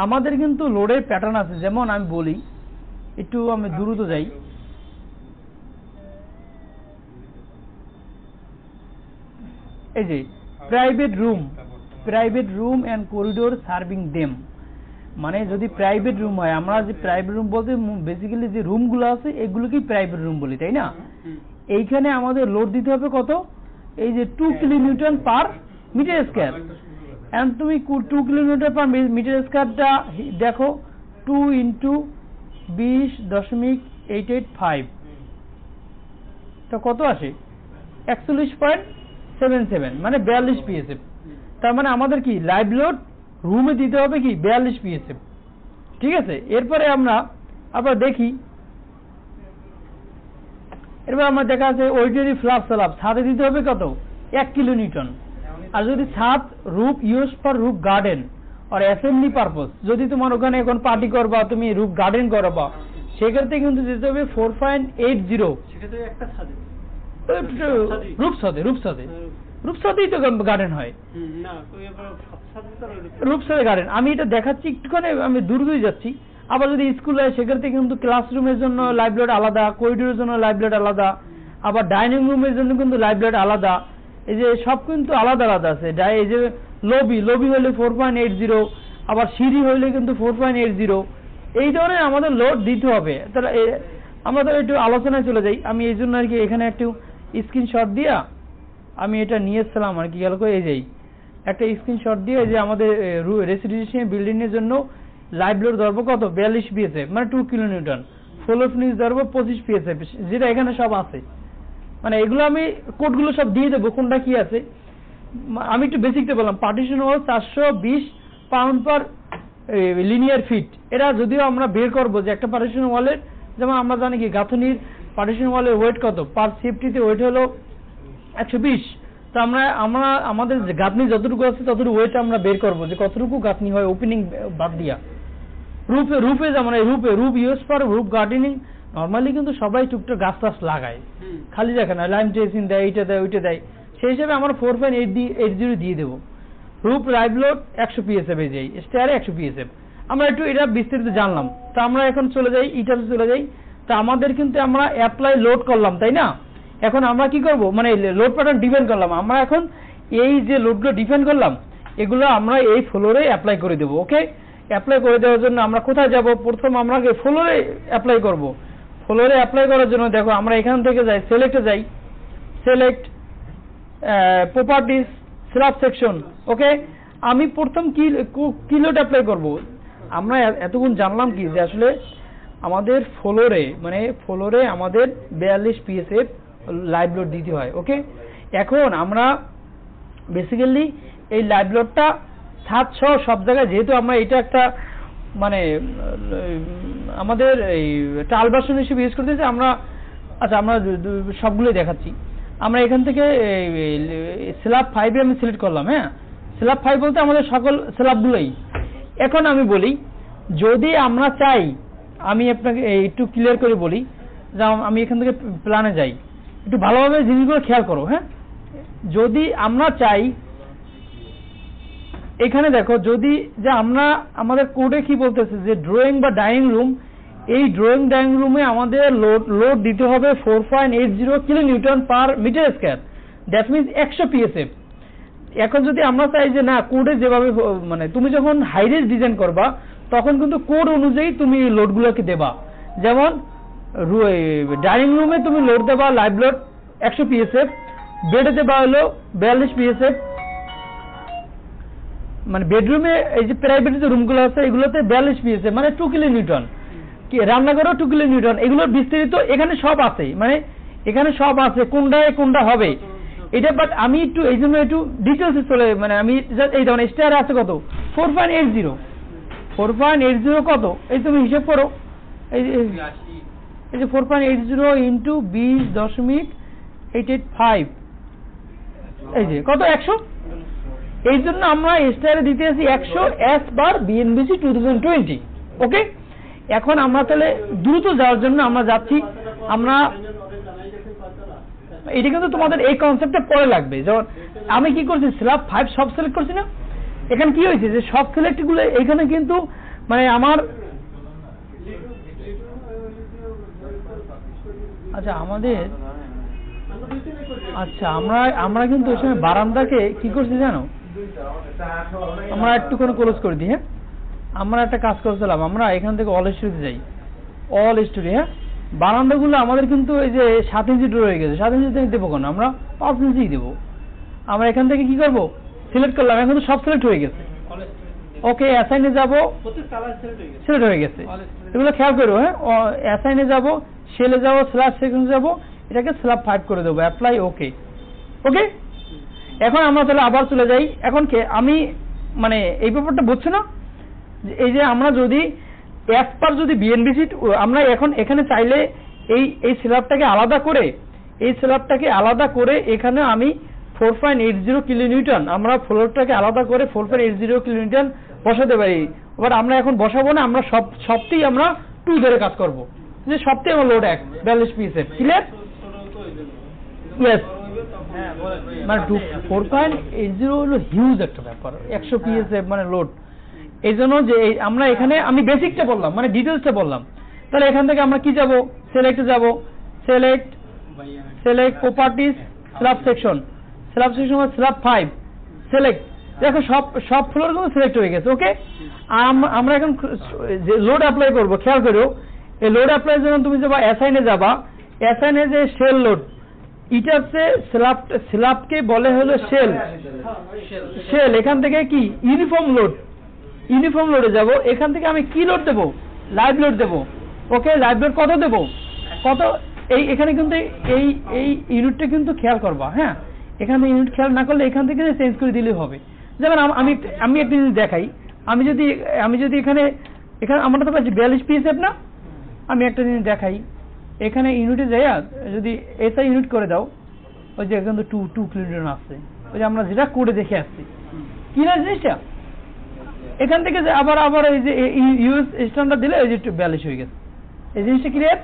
আমাদের কিন্তু লোডের প্যাটার্ন আছে। যেমন আমি বলি, একটু আমি দ্রুত যাই, এই যে private room and corridor serving them, মানে যদি প্রাইভেট রুম হয়, আমরা যে প্রাইভেট রুম বলতে বেসিক্যালি যে রুমগুলো আছে এগুলোকেই প্রাইভেট রুম বলি, তাই না? এইখানে আমাদের লোড দিতে হবে কত, এই যে 2 kilo newton per metre square. And তুমি 2 কিলো নিউটন পার মিটার স্কয়ারটা দেখো 2 ইন্টু 20.885 তো কত আসে, 41.77 মানে 42 PSF। তার মানে আমাদের কি লাইভ লোড রুমে দিতে হবে কি 42 PSF, ঠিক আছে। এরপরে আমরা আবার দেখি, এরপর আমরা দেখা আছে অর্ডিনারি ফ্ল্যাট স্ল্যাব ছাদে দিতে হবে কত, 1 কিলো নিউটন। আর যদি ছাদ roof use for roof garden আর অ্যাসেম্বলি পারপোজ, যদি তোমার ওখানে এখন পার্টি করবা, তুমি রুফ গার্ডেন করবা, সেক্ষেত্রে কিন্তু দিতে হবে 4.80। রূপসাদেই তো গার্ডেন হয়, রূপসাদে গার্ডেন। আমি এটা দেখাচ্ছি একটুখানি, আমি দূর যাচ্ছি। আবার যদি স্কুল হয় সেক্ষেত্রে কিন্তু ক্লাসরুমের জন্য লাইভ লোড আলাদা, করিডোরের জন্য লাইভ লোড আলাদা, আবার ডাইনিং রুমের জন্য কিন্তু লাইভ লোড আলাদা। এই যে সব কিন্তু আলাদা আলাদা আছে। এই যে লবি হলে 4.80, আবার সিঁড়ি হইলে কিন্তু 4.80। এই ধরনের আমাদের লোড দিতে হবে। তাহলে আমরা তো একটু আলোচনায় চলে যাই। আমি এই জন্য আর কি এখানে একটু স্ক্রিনশট দিয়া আমি এটা নিয়েছিলাম আর কি, খেয়াল করে এই যে একটা স্ক্রিনশট দিয়ে যে আমাদের রেসিডেন্সিয়াল বিল্ডিং এর জন্য লাইভ লোড ধরবো কত, 42 PSF মানে 2 কিলো নিউটন, ফ্লোর ফিনিশ ধরবো 25 PSF, যেটা এখানে সব আছে। মানে এগুলো আমি কোডগুলো সব দিয়ে দেবো কোনটা কি আছে। আমি একটু বেসিকটা বললাম, পার্টিশন ওয়াল 420 পাউন্ড পার লিনিয়ার ফিট। এটা যদিও আমরা বের করবো যে একটা পার্টিশন ওয়ালের, যেমন আমরা জানি কি গাঁথনির পার্টিশন ওয়ালের ওয়েট কত, পার সেফটিতে ওয়েট হলো 120। তো আমরা আমাদের গাঁথনি যতটুকু আছে ততটুকু ওয়েট আমরা বের করবো যে কতটুকু গাঁথনি হয় ওপেনিং বাদ দিয়া। রুফে যেমন roof use for roof gardening, normally কিন্তু সবাই টুকটাক গাছ টাছ লাগায়, খালি দেখে না, লাইম ট্রেসিং দেয়, এইটা দেয় ওইটা দেয়। সেই হিসেবে আমরা 4.80 দিয়ে দেবো। রুফ লাইভ লোড 100 PSF এ যাই, স্টেয়ারে 100 PSF। আমরা একটু এটা বিস্তারিত জানলাম। তো আমরা এখন চলে যাই ইটাতে চলে যাই। তো আমাদের কিন্তু আমরা অ্যাপ্লাই লোড করলাম, তাই না? এখন আমরা কি করব, মানে লোড প্যাটার্ন ডিফাইন করলাম। আমরা এখন এই যে লোডগুলো ডিফাইন করলাম এগুলো আমরা এই ফ্লোরে অ্যাপ্লাই করে দেব। ওকে, অ্যাপ্লাই করে দেওয়ার জন্য আমরা কোথায় যাব? প্রথম আমরা ফ্লোরে অ্যাপ্লাই করব। ফ্লোরে অ্যাপ্লাই করার জন্য দেখো আমরা এখান থেকে যাই, সিলেক্টে যাই, সিলেক্ট প্রপার্টিজ, স্ল্যাব সেকশন। ওকে, আমি প্রথম কি লোড অ্যাপ্লাই করব? আমরা এতক্ষণ জানলাম কি যে আসলে আমাদের ফ্লোরে আমাদের 42 PSF লাইভ লোড দিতে হয়। ওকে, এখন আমরা বেসিক্যালি এই লাইভ লোডটা 700 সব জায়গায়, যেহেতু আমরা এটা একটা মানে আমাদের এই ট্রায়াল ভার্সন হিসেবে ইউজ করতেছি আমরা। আচ্ছা, আমরা সবগুলোই দেখাচ্ছি। আমরা এখান থেকে স্ল্যাব 5 আমি সিলেক্ট করলাম। হ্যাঁ, স্ল্যাব 5 বলতে আমাদের সকল স্ল্যাবগুলোই। এখন আমি বলি, যদি আমরা চাই, আমি আপনাকে একটু ক্লিয়ার করে বলি, যে আমি এখান থেকে প্ল্যানে যাই, একটু ভালোভাবে জিনিসগুলো খেয়াল করো। হ্যাঁ, যদি আমরা চাই, এখানে দেখো, যদি যে আমরা আমাদের কোডে কি বলতেছে যে ড্রয়িং বা ডাইনিং রুম, এই ড্রয়িং ডাইনিং রুমে আমাদের লোড দিতে হবে 4.80 kilonewton per metre square, that means 100 PSF। এখন যদি আমরা চাই যে না, কোডে যেভাবে মানে তুমি যখন হাইরেজ ডিজাইন করবা তখন কিন্তু কোড অনুযায়ী তুমি লোডগুলোকে দেবা। যেমন ডাইনিং রুমে তুমি লোড দেবা লাইভ লোড 100 PSF, বেডে দেবা হলো 42 PSF, মানে বেডরুমে এই যে প্রাইভেট যে রুমগুলো আছে এগুলোতে 42 PSF মানে 2 কিলোনিউটন, রান্নাঘরেও 2 কিলোনিউটন। এগুলোর বিস্তারিত এখানে সব আছে, মানে এখানে সব আছে কোনটা হবে এটা। বাট আমি একটু এই জন্য একটু ডিটেলসে চলে, মানে আমি এই ধরনের স্টার আছে কত 4.80 কত, এই তুমি হিসাব করো, এই যে 4.80 ইন্টু 20.885, এই যে কত 100। এই জন্য আমরা স্টারে দিতে আছি 100 S/BNBC 2020। ওকে, এখন আমরা তাহলে দ্রুত যাওয়ার জন্য আমরা যাচ্ছি, আমরা এটা কিন্তু তোমাদের এই কনসেপ্টটা পরে লাগবে। যেমন আমি কি করছি, স্ল্যাব 5 সব সিলেক্ট করছি না, এখানে কি হয়েছে যে সব সিলেক্ট গুলো এখানে কিন্তু মানে আমার আচ্ছা আমাদের আচ্ছা আমরা কিন্তু ওই সময় বারান্দাকে কি করছি জানো, আমরা একটুখানি ক্লোজ করে দিই। হ্যাঁ, আমরা একটা কাজ করছিলাম, আমরা এখান থেকে অল স্টুডিওতে যাই, অল স্টুডিও। হ্যাঁ, বারান্দাগুলো আমাদের কিন্তু এই যে 7 ইঞ্চি ডোর হয়ে গেছে, 7 ইঞ্চি থেকে দেবো কেন, আমরা 5 ইঞ্চি দেবো। আমরা এখান থেকে কি করবো, সিলেক্ট করলাম, এখন তো সব সিলেক্ট হয়ে গেছে। ওকে, অ্যাসাইনে যাবো, সিলেক্ট হয়ে গেছে, এগুলো খেয়াল করো। হ্যাঁ, অ্যাসাইনে যাবো, সেলে যাবো, স্ল্যাব সেকশনে যাবো, এটাকে স্ল্যাব 5 করে দেবো, অ্যাপ্লাই। ওকে ওকে, এখন আমরা তাহলে আবার চলে যাই। এখন আমি মানে এই ব্যাপারটা বুঝছো না, এই যে আমরা যদি এস পার যদি বিএনবিসি আমরা এখন এখানে চাইলে এই স্ল্যাবটাকে আলাদা করে, এই স্ল্যাবটাকে আলাদা করে এখানে আমি 4.80 কিলোনিউটন, আমরা ফ্লোরটাকে আলাদা করে 4.80 কিলোনিউটন বসাতে পারি। এবার আমরা এখন বসাবো না, আমরা সবতেই আমরা 2 ধরে কাজ করব, যে সবতেই আমার লোড 42 PSF। ক্লিয়ার? ইয়েস, মানে 4.80 হলো হিউজ একটা ব্যাপার, 100 PSF মানে লোড। এই জন্য যে আমরা এখানে আমি বেসিকটা বললাম, মানে ডিটেলসটা বললাম। তাহলে এখান থেকে আমরা কি যাব, সিলেক্টে যাব, select properties, slab section slab 5 select. দেখো সব ফ্লোর গুলো সিলেক্ট হয়ে গেছে। ওকে, আমরা এখন যে লোড অ্যাপ্লাই করব, খেয়াল করো, এই লোড অ্যাপ্লাই জন্য তুমি যাবা অ্যাসাইনে, যাবা অ্যাসাইনে যে শেল লোড, এটা হচ্ছে স্ল্যাবকে বলে হলো শেল। এখান থেকে কি ইউনিফর্ম লোডে যাব, এখান থেকে আমি কি লোড দেবো, লাইভ লোড দেবো। ওকে, লাইভ লোড কত দেবো, কত, এখানে কিন্তু এই ইউনিটটা কিন্তু খেয়াল করবা। হ্যাঁ, এখানে ইউনিট খেয়াল না করলে এখান থেকে চেঞ্জ করে দিলে হবে। যেমন আমি একটা জিনিস দেখাই, আমি যদি এখানে আমরা তো পাচ্ছি 42 PSF না, আমি একটা জিনিস দেখাই, এখানে ইউনিটে যাই, যদি এসআই ইউনিট করে দাও, ওই যে এখানে 2 কিলোনিউটন আসছে, ওই যে আমরা যেটা কোডে দেখে আসছি, কি না জিনিসটা, এখান থেকে যে আবার এই যে ইউএস স্ট্যান্ডার্ড দিলে ওই যে 42 হয়ে গেছে। এই জিনিসটা ক্লিয়ার?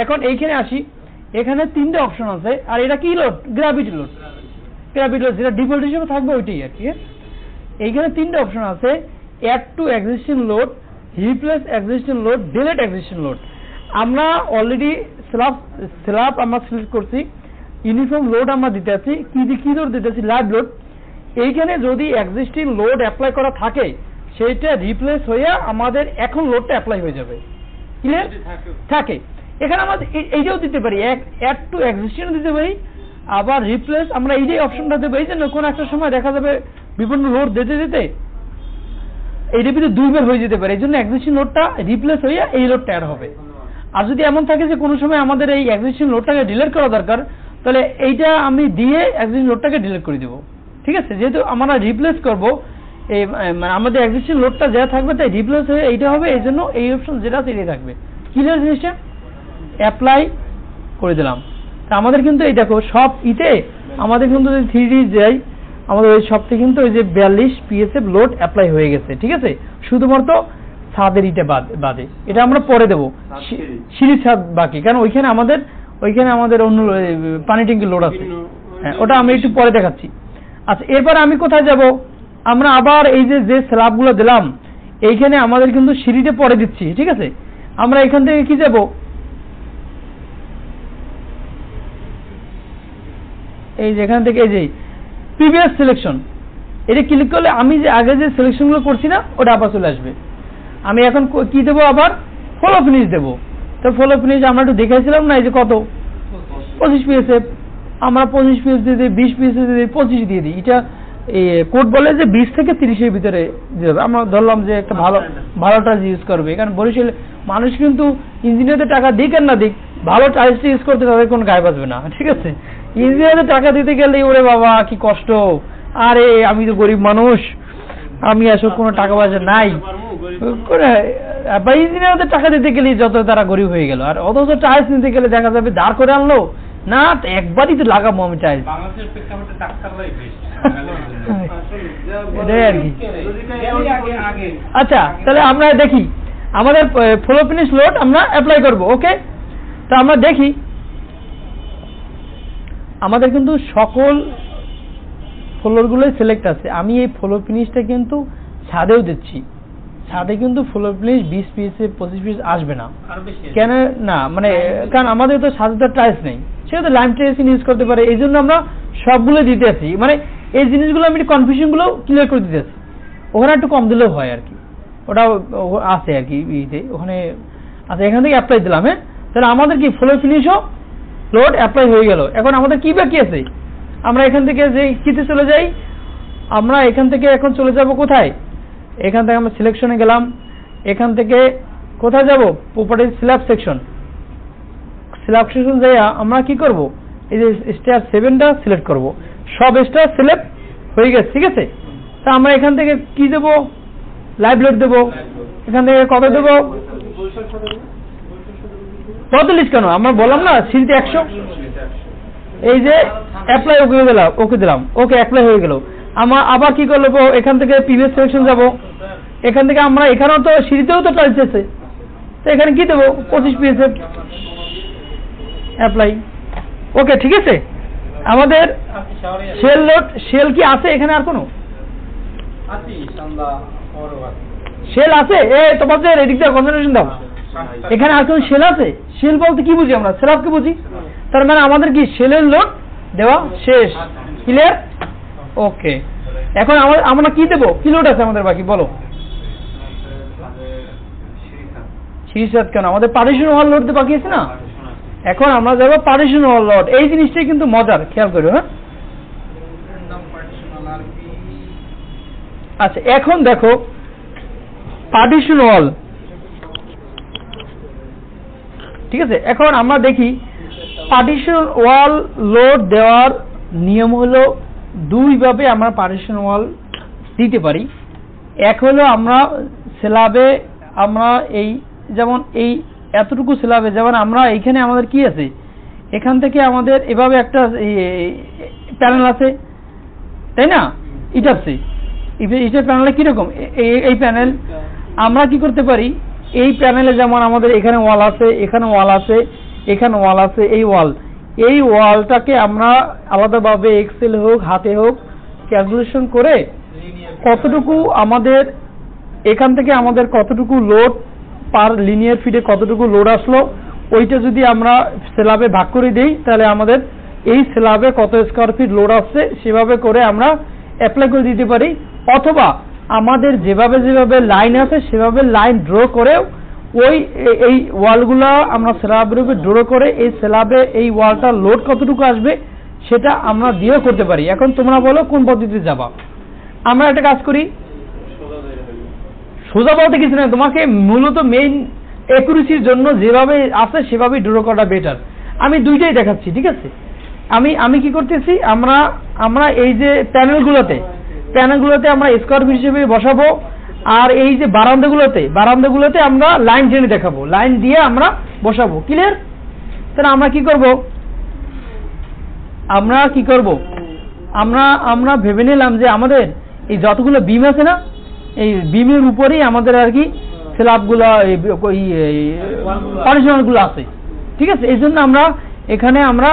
এখন এইখানে আসি, এখানে 3টে অপশন আছে, আর এটা কি লোড, গ্র্যাভিটি লোড, যেটা ডিফল্ট হিসেবে থাকবে ওইটাই আর কি। এইখানে 3টে অপশন আছে, add to existing load, replace existing load, delete existing load. আমরা অলরেডি স্ল্যাব আমরা সিলেক্ট করছি, ইউনিফর্ম লোড আমরা দিতে আছি, কি লোড দিতেছি, লাইভ লোড। এইখানে যদি এক্সিস্টিং লোড অ্যাপ্লাই করা থাকে সেইটা রিপ্লেস হয়ে আমাদের এখন লোডটা অ্যাপ্লাই হয়ে যাবে। ক্লিয়ার? থাকে এখানে আমাদের এইটাও দিতে পারি, অ্যাড টু এক্সিস্টিং দিতে পারি, আবার রিপ্লেস আমরা এই যে অপশনটা দেবো, এই জন্য কোন একটা সময় দেখা যাবে বিভিন্ন লোড দিতে দিতে এইটার ভিতরে দুইবার হয়ে যেতে পারে, এই জন্য এক্সিস্টিং লোডটা রিপ্লেস হয়ে এই লোডটা অ্যাড হবে। আর যদি এমন থাকে যে কোনো সময় আমাদের এই এক্সিস্টিং লোডটাকে ডিলিট করা দরকার, তাহলে এইটা আমি দিয়ে এক্সিস্টিং লোডটাকে ডিলিট করে দেবো। ঠিক আছে, যেহেতু আমরা রিপ্লেস করবো এই মানে আমাদের এক্সিস্টিং লোডটা যা থাকবে তাই রিপ্লেস হয়ে এইটা হবে, এই জন্য এই অপশন যেটা সেটাই থাকবে। ক্লিয়ার জিনিসটা? অ্যাপ্লাই করে দিলাম। তা আমাদের কিন্তু এই দেখো সব ইতে আমাদের কিন্তু যদি 3D যাই আমাদের ওই সবটা কিন্তু ওই যে 42 PSF লোড অ্যাপ্লাই হয়ে গেছে। ঠিক আছে, শুধুমাত্র ছাদের ইটা বাদে, এটা আমরা পরে দেবো, সিঁড়ির ছাদ বাকি, কারণ ওইখানে আমাদের অন্য পানি ট্যাঙ্কি লোড আছে। হ্যাঁ, ওটা আমি একটু পরে দেখাচ্ছি। আচ্ছা, এরপর আমি কোথায় যাব? আমরা আবার এই যে স্ল্যাবগুলো দিলাম এইখানে আমাদের কিন্তু সিঁড়িটা পরে দিচ্ছি। ঠিক আছে, আমরা এখান থেকে কি যাব? এই যেখান থেকে এই যে প্রিভিয়াস সিলেকশন, এটা ক্লিক করলে আমি যে আগে যে সিলেকশন গুলো করছি না ওটা আবার চলে আসবে। আমি এখন কি দেবো? আবার ফলো ফিনিশ দেবো। তো ফলো ফিনিশ আমরা একটু দেখাইছিলাম না, এই যে কত 25 PSF, আমরা 25 PSF দিয়ে দিই, 20 PSF দিয়ে দিই, 25 দিয়ে দিই। এটা কোড বলে যে 20 থেকে 30 এর ভিতরে দিতে হবে। আমরা ধরলাম যে একটা ভালো টাইলস ইউজ করবে, কারণ বরিশালে মানুষ কিন্তু ইঞ্জিনিয়ারদের টাকা দিক আর না দিক ভালো টাইলসটা ইউজ করতে তাদের কোনো গায়ে বাজবে না। ঠিক আছে, ইঞ্জিনিয়ারদের টাকা দিতে গেলে ওরে বাবা কি কষ্ট, আরে আমি তো গরিব মানুষ, আমি আসলে কোনো টাকা পয়সা নাই, বা ইঞ্জিনিয়ারদের টাকা দিতে গেলে যত তারা গরিব হয়ে গেল। আর অথচ টাইলস নিতে গেলে দেখা যাবে দাঁড় করে আনলো না, একবারই তো লাগাবো আমি টাইলস, এটাই আর কি। আচ্ছা, তাহলে আমরা দেখি আমাদের ফ্লো ফিনিশ লোড আমরা অ্যাপ্লাই করব। ওকে, তো আমরা দেখি আমাদের কিন্তু সকল ফ্লোর গুলোই সিলেক্ট আছে। আমি এই ফ্লো ফিনিশটা কিন্তু ছাদেও দিচ্ছি, ছাদে কিন্তু ফ্লো ফিনিশ 20 PSF 25 পিস আসবে না। কেন না? মানে কারণ আমাদের তো ছাদে তো টাইলস নেই, সেটা তো লাইম ট্রেসিং ইউজ করতে পারে, এই জন্য আমরা সবগুলো দিতে আছি। মানে এই জিনিসগুলো আমি কনফিউশন গুলো ক্লিয়ার করে দিতে আছি। ওখানে একটু কম দিলেও হয় আর কি, ওটা আছে আর কি ওখানে। আচ্ছা, এখান থেকে অ্যাপ্লাই দিলাম। হ্যাঁ, তাহলে আমাদের কি ফ্লো ফিনিশও লোড অ্যাপ্লাই হয়ে গেল। এখন আমাদের কি বাকি আছে? আমরা এখান থেকে যে কিতে চলে যাই, আমরা এখান থেকে এখন চলে যাব কোথায়? এখান থেকে আমরা সিলেকশনে গেলাম, এখান থেকে কোথায় যাব? Property slab section. Slab section যাই আমরা কি করব? এই যে স্টার 7টা সিলেক্ট করব, সব স্টার সিলেক্ট হয়ে গেছে। ঠিক আছে, তা আমরা এখান থেকে কি দেব? লাইভ লোড দেব। এখান থেকে কত দেব? 45 কেন? আমরা বললাম না সিরিতে 100। এই যে অ্যাপ্লাই ওকে দিলাম, ওকে অ্যাপ্লাই হয়ে গেল। আমরা আবার কি করব? এখান থেকে প্রিভিয়াস সিলেকশন যাব, এখান থেকে আমরা এখানেও তো সিরিতেও তো টাইলস আছে, তো এখানে কি দেবো? 25 PSF অ্যাপ্লাই। ওকে, ঠিক আছে। আমাদের শেল লোড, শেল কি আছে এখানে? আর কোনো শেল আছে? তোমাদের এদিকটা কনসেন্ট্রেশন দাও, এখানে আর কোন শেল আছে? শেল বলতে কি বুঝি আমরা? স্ল্যাবকে বুঝি। তার মানে আমাদের কি শেলের লোড দেওয়া শেষ। ক্লিয়ার? ওকে, এখন আমরা কি দেবো? কি লোড আছে আমাদের বাকি বলো? সিরিজ কেন? আমাদের পার্টিশন ওয়াল লোড বাকি আছে না? এখন আমরা যাবো পার্টিশন ওয়াল লোড। এই জিনিসটাই কিন্তু মজার, খেয়াল করো। হ্যাঁ, আচ্ছা, এখন দেখো পার্টিশন ওয়াল। ঠিক আছে, এখন আমরা দেখি পার্টিশন ওয়াল লোড দেওয়ার নিয়ম হলো দুই ভাবে আমরা পার্টিশন ওয়াল দিতে পারি। এক হলো আমরা স্ল্যাবে আমরা এই যেমন এই এতটুকু স্ল্যাবে যেমন আমরা এইখানে আমাদের কি আছে, এখান থেকে আমাদের এভাবে একটা প্যানেল আছে, তাই না? ইটাপসি ইটার প্যানেলে কিরকম? এই প্যানেল আমরা কি করতে পারি? এই প্যানেলে যেমন আমাদের এখানে ওয়াল আছে, এখানে ওয়াল আছে, এখানে ওয়াল আছে, এই ওয়ালটাকে আমরা আলাদাভাবে এক্সেল হোক হাতে হোক ক্যালকুলেশন করে কতটুকু আমাদের এখান থেকে আমাদের কতটুকু লোড পার লিনিয়ার ফিটে কতটুকু লোড আসলো, ওইটা যদি আমরা স্ল্যাবে ভাগ করে দিই তাহলে আমাদের এই স্ল্যাবে কত স্কয়ার ফিট লোড আসছে সেভাবে করে আমরা অ্যাপ্লাই করে দিতে পারি, অথবা আমাদের যেভাবে যেভাবে লাইন আছে সেভাবে লাইন ড্র করেও ওই এই ওয়ালগুলো আমরা স্ল্যাবের উপরে ড্র করে এই স্ল্যাবে এই ওয়ালটা লোড কতটুকু আসবে সেটা আমরা দিয়েও করতে পারি। এখন তোমরা বলো কোন পদ্ধতিতে যাবা। আমরা একটা কাজ করি, সোজা বলতে কিছু না, তোমাকে মূলত মেইন অ্যাকুরেসির জন্য যেভাবে আছে সেভাবেই ড্র করা বেটার। আমি দুইটাই দেখাচ্ছি, ঠিক আছে। আমি কি করতেছি, আমরা এই যে প্যানেলগুলোতে আমরা স্কোয়ার ফিট হিসেবে বসাবো, আর এই যে বারান্দাগুলোতে আমরা লাইন টেনে দেখাবো, লাইন দিয়ে আমরা বসাবো। ক্লিয়ার? তাহলে আমরা কি করব, আমরা ভেবে নিলাম যে আমাদের এই যতগুলো বিম আছে না, এই বিমের উপরেই আমাদের আর কি স্ল্যাবগুলো পার্টিশনালগুলো আছে, ঠিক আছে। এই জন্য এখানে আমরা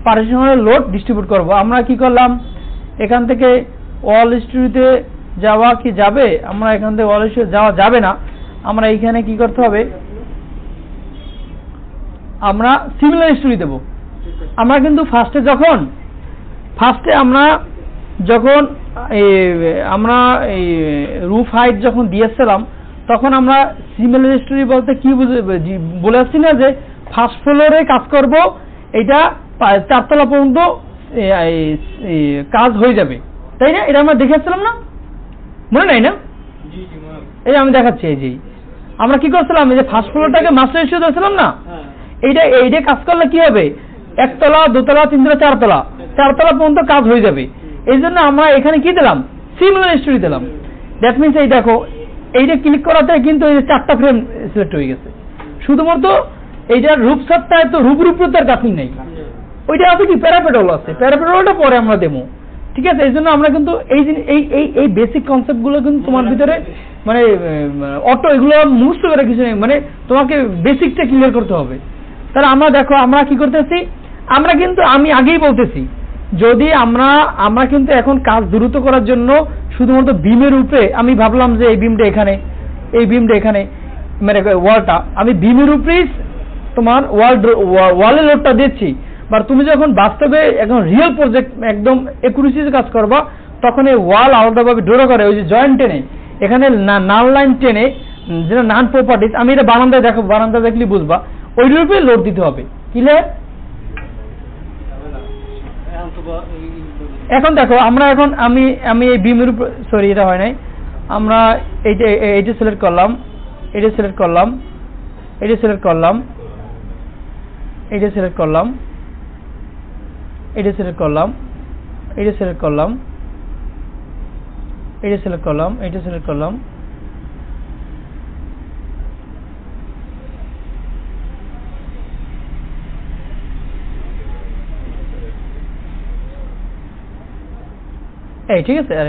পার্টিশনাল লোড ডিস্ট্রিবিউট করব। আমরা কি করলাম, এখান থেকে ওয়াল স্টোরিতে যাওয়া কি যাবে, আমরা এখান থেকে ওয়াল স্টোরি যাওয়া যাবে না। আমরা এইখানে কি করতে হবে, আমরা সিমিলার স্টোরি দেব। আমরা কিন্তু ফার্স্টে আমরা এই রুফ হাইট যখন দিয়েছিলাম তখন আমরা সিমিলার স্টোরি বলতে কি বলেছি না, যে ফার্স্ট ফ্লোরে কাজ করব, এটা 4 তলা পর্যন্ত কাজ হয়ে যাবে, তাই না? এটা আমরা দেখেছিলাম না, মনে নাই না? এই আমি দেখাচ্ছি। এই যে আমরা কি করছিলাম, এই যে ফার্স্ট ফ্লোরটাকে মাস্টার হিসেবে ধরেছিলাম না, এইটা কাজ করলে কি হবে, 1 তলা 2 তলা 3 তলা 4 তলা পর্যন্ত কাজ হয়ে যাবে। এই জন্য আমরা এখানে কি দিলাম, সিমিলার স্টোরি দিলাম। দ্যাট মিনস এই দেখো, এইটা ক্লিক করাতে কিন্তু এই 4টা ফ্রেম সিলেক্ট হয়ে গেছে। শুধুমাত্র এইটার রূপ সাতটায় তো রূপের উপর তার কাটিং নাই, ওইটা আছে কি প্যারাপেটল আছে, প্যারাপেটলটা পরে আমরা দেবো, ঠিক আছে। এই জন্য আমরা কিন্তু এই বেসিক কনসেপ্ট গুলো কিন্তু তোমার ভিতরে মানে অটো এগুলো মুখস্থ করে কিছু নেই, মানে তোমাকে বেসিকটা ক্লিয়ার করতে হবে। তাহলে আমরা দেখো আমরা কি করতেছি, আমি আগেই বলতেছি, যদি আমরা কিন্তু এখন কাজ দ্রুত করার জন্য শুধুমাত্র বিমের উপরে আমি ভাবলাম যে এই বিমটা এখানে মানে ওয়ালটা আমি বিমের উপরেই তোমার ওয়ালে লোডটা দিচ্ছি। বা তুমি যখন বাস্তবে এখন রিয়েল প্রজেক্ট একদম একুরেসিতে কাজ করবা, তখন এই ওয়াল আলাদাভাবে ড্র করে ওই যে জয়েন্ট টেনে এখানে নাল লাইন টেনে, যেটা নান প্রপার্টিজ, আমি এটা বারান্দায় দেখো, বারান্দা দেখলে বুঝবা, ওই রূপে লোড দিতে হবে। ক্লিয়ার? এখন দেখো আমরা আমি এই বিমের উপর, সরি এটা হয় নাই, আমরা এইটা সিলেক্ট করলাম, এটা সিলেক্ট করলাম, এটা সিলেক্ট করলাম, এটা সিলেক্ট করলাম, এটা সিলেক্ট করলাম, এটা সিলেক্ট করলাম, এটা সিলেক্ট করলাম, এটা সিলেক্ট করলাম, এই ঠিক আছে। আর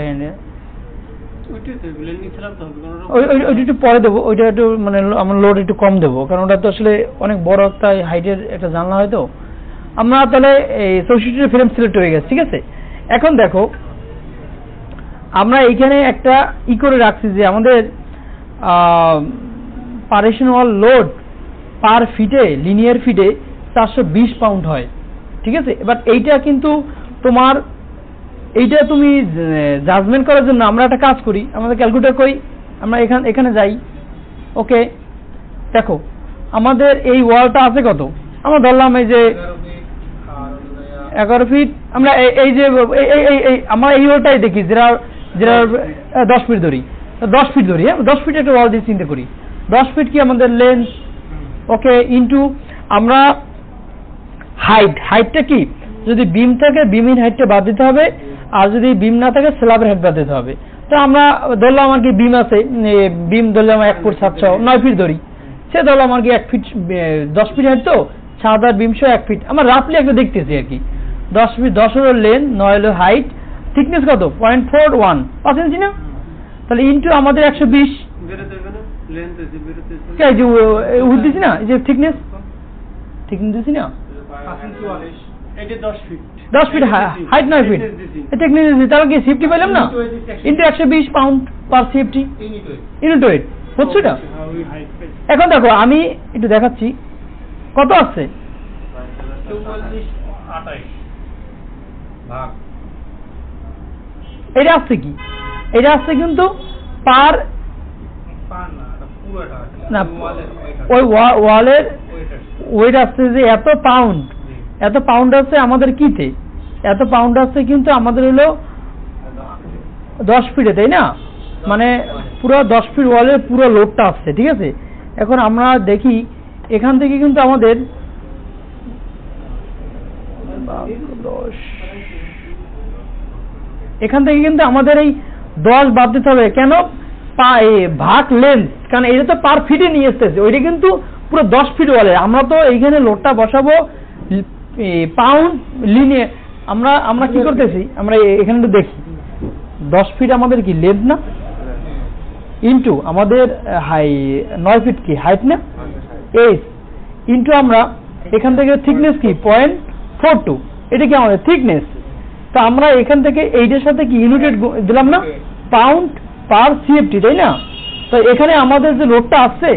ওইটা একটু পরে দেবো, ওইটা একটু মানে আমার লোড একটু কম দেবো, কারণ ওটা তো আসলে অনেক বড় একটা হাইটের একটা জানলা হয়। তো আমরা তাহলে এই 64 ফ্রেম সিলেক্ট হয়ে গেছে, ঠিক আছে। এখন দেখো আমরা এইখানে একটা করে রাখছি যে আমাদের পার্টিশন ওয়াল লোড পার ফিটে, লিনিয়ার ফিটে 420 পাউন্ড হয়, ঠিক আছে। এবার এইটা কিন্তু তোমার এইটা তুমি জাজমেন্ট করার জন্য আমরা একটা কাজ করি, আমাদের ক্যালকুলেটর করি, আমরা এখানে যাই। ওকে, দেখো আমাদের এই ওয়ালটা আছে কত, আমরা ধরলাম এই যে 11 ফিট। আমরা এই যে আমরা এই ওয়ালটাই দেখি, যেটা 10 ফিট ধরি, 10 ফিট ধরি, হ্যাঁ 10 ফিট একটা ওয়াল দিয়ে চিন্তা করি। 10 ফিট কি আমাদের লেন্থ, ওকে, ইন্টু আমরা হাইটটা কি, যদি বিম থাকে বিমের হাইটটা বাদ দিতে হবে, আর যদি বিম না থাকে স্ল্যাবের হাইট বাদ দিতে হবে। তো আমরা ধরলাম আর কি বিম আছে, বিম ধরলাম 1 ফুট 700, 9 ফিট ধরি, সে ধরলাম আর কি 1 ফিট 10 ফিট হাইট, তো 7 আর বিম 1 ফিট, আমরা রাফলি একটা দেখতেছি আর কি। 10 ফিট, 10 হলো লেন্থ, 9 হলো হাইট, থিকনেস কত 0.41, 5 ইঞ্চি না, তাহলে ইন্টু আমাদের 120, দিছি না, এই যে থিকনেস দিছি না, 10 ফিট হাইট, 9 ফিট থিকনেস দিছি, তাহলে কি সেফটি পেলাম না, ইন্টু 120 পাউন্ড পার সেফটি ইউনিট ওয়েট হচ্ছে এটা। এখন দেখো আমি একটু দেখাচ্ছি কত আসছে, এটা আসছে কি, এটা আসছে কিন্তু পার না, ওই ওয়ালের ওয়েট আসছে যে এত পাউন্ড আসছে আমাদের কিতে, এত পাউন্ড আসছে কিন্তু আমাদের হলো 10 ফিটে, তাই না? মানে পুরো 10 ফিট ওয়ালের পুরো লোডটা আসছে, ঠিক আছে। এখন আমরা দেখি এখান থেকে কিন্তু আমাদের 10, এখান থেকে কিন্তু আমাদের এই 10 বাদ দিতে হবে। কেন? ভাগ লেন্থ, কারণ এটা তো পার ফিটে নিয়ে আসতেছে, ওইটা কিন্তু পুরো 10 ফিট ওয়ালে। আমরা তো এইখানে লোডটা বসাবো পাউন্ড লিনিয়ার। আমরা কি করতেছি, আমরা এখানে একটু দেখি 10 ফিট আমাদের কি লেন্থ না, ইন্টু আমাদের 9 ফিট কি হাইট না, এইচ ইন্টু আমরা এখান থেকে থিকনেস কি 0.42, এটা কি আমাদের থিকনেস। তো আমরা এখান থেকে এইটার সাথে কি ইউনিটেড দিলাম না, পাউন্ড পার সিএফটি, তাই না? তো এখানে আমাদের যে লোডটা আসছে,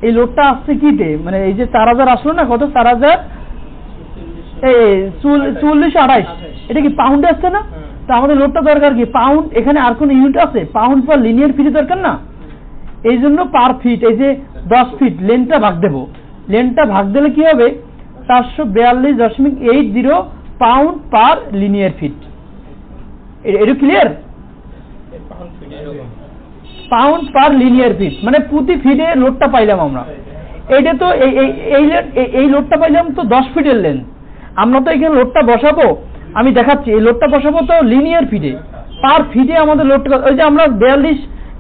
এই লোডটা আসছে কিতে, মানে এই যে 4000 আসলো না, কত 4028, এটা কি পাউন্ডে আসছে না? তো আমাদের লোডটা দরকার কি পাউন্ড, এখানে আর কোন ইউনিট আছে, পাউন্ড পার লিনিয়ার ফিট দরকার না, এই জন্য পার ফিট, এই যে 10 ফিট লেনটা ভাগ দেবো, লেনটা ভাগ দিলে কি হবে 442.80 পাউন্ড পার লিনিয়ার ফিট। এটা clear? Pound per linear feet মানে প্রতি ফিটে লোডটা পাইলাম আমরা। এইটা তো এই লোডটা পাইলাম তো 10 ফিটের লেন্থ। আমরা তো এখানে লোডটা বসাবো, আমি দেখাচ্ছি, এই লোডটা বসাবো তো লিনিয়ার ফিটে, পার ফিটে আমাদের লোডটা, ওই যে আমরা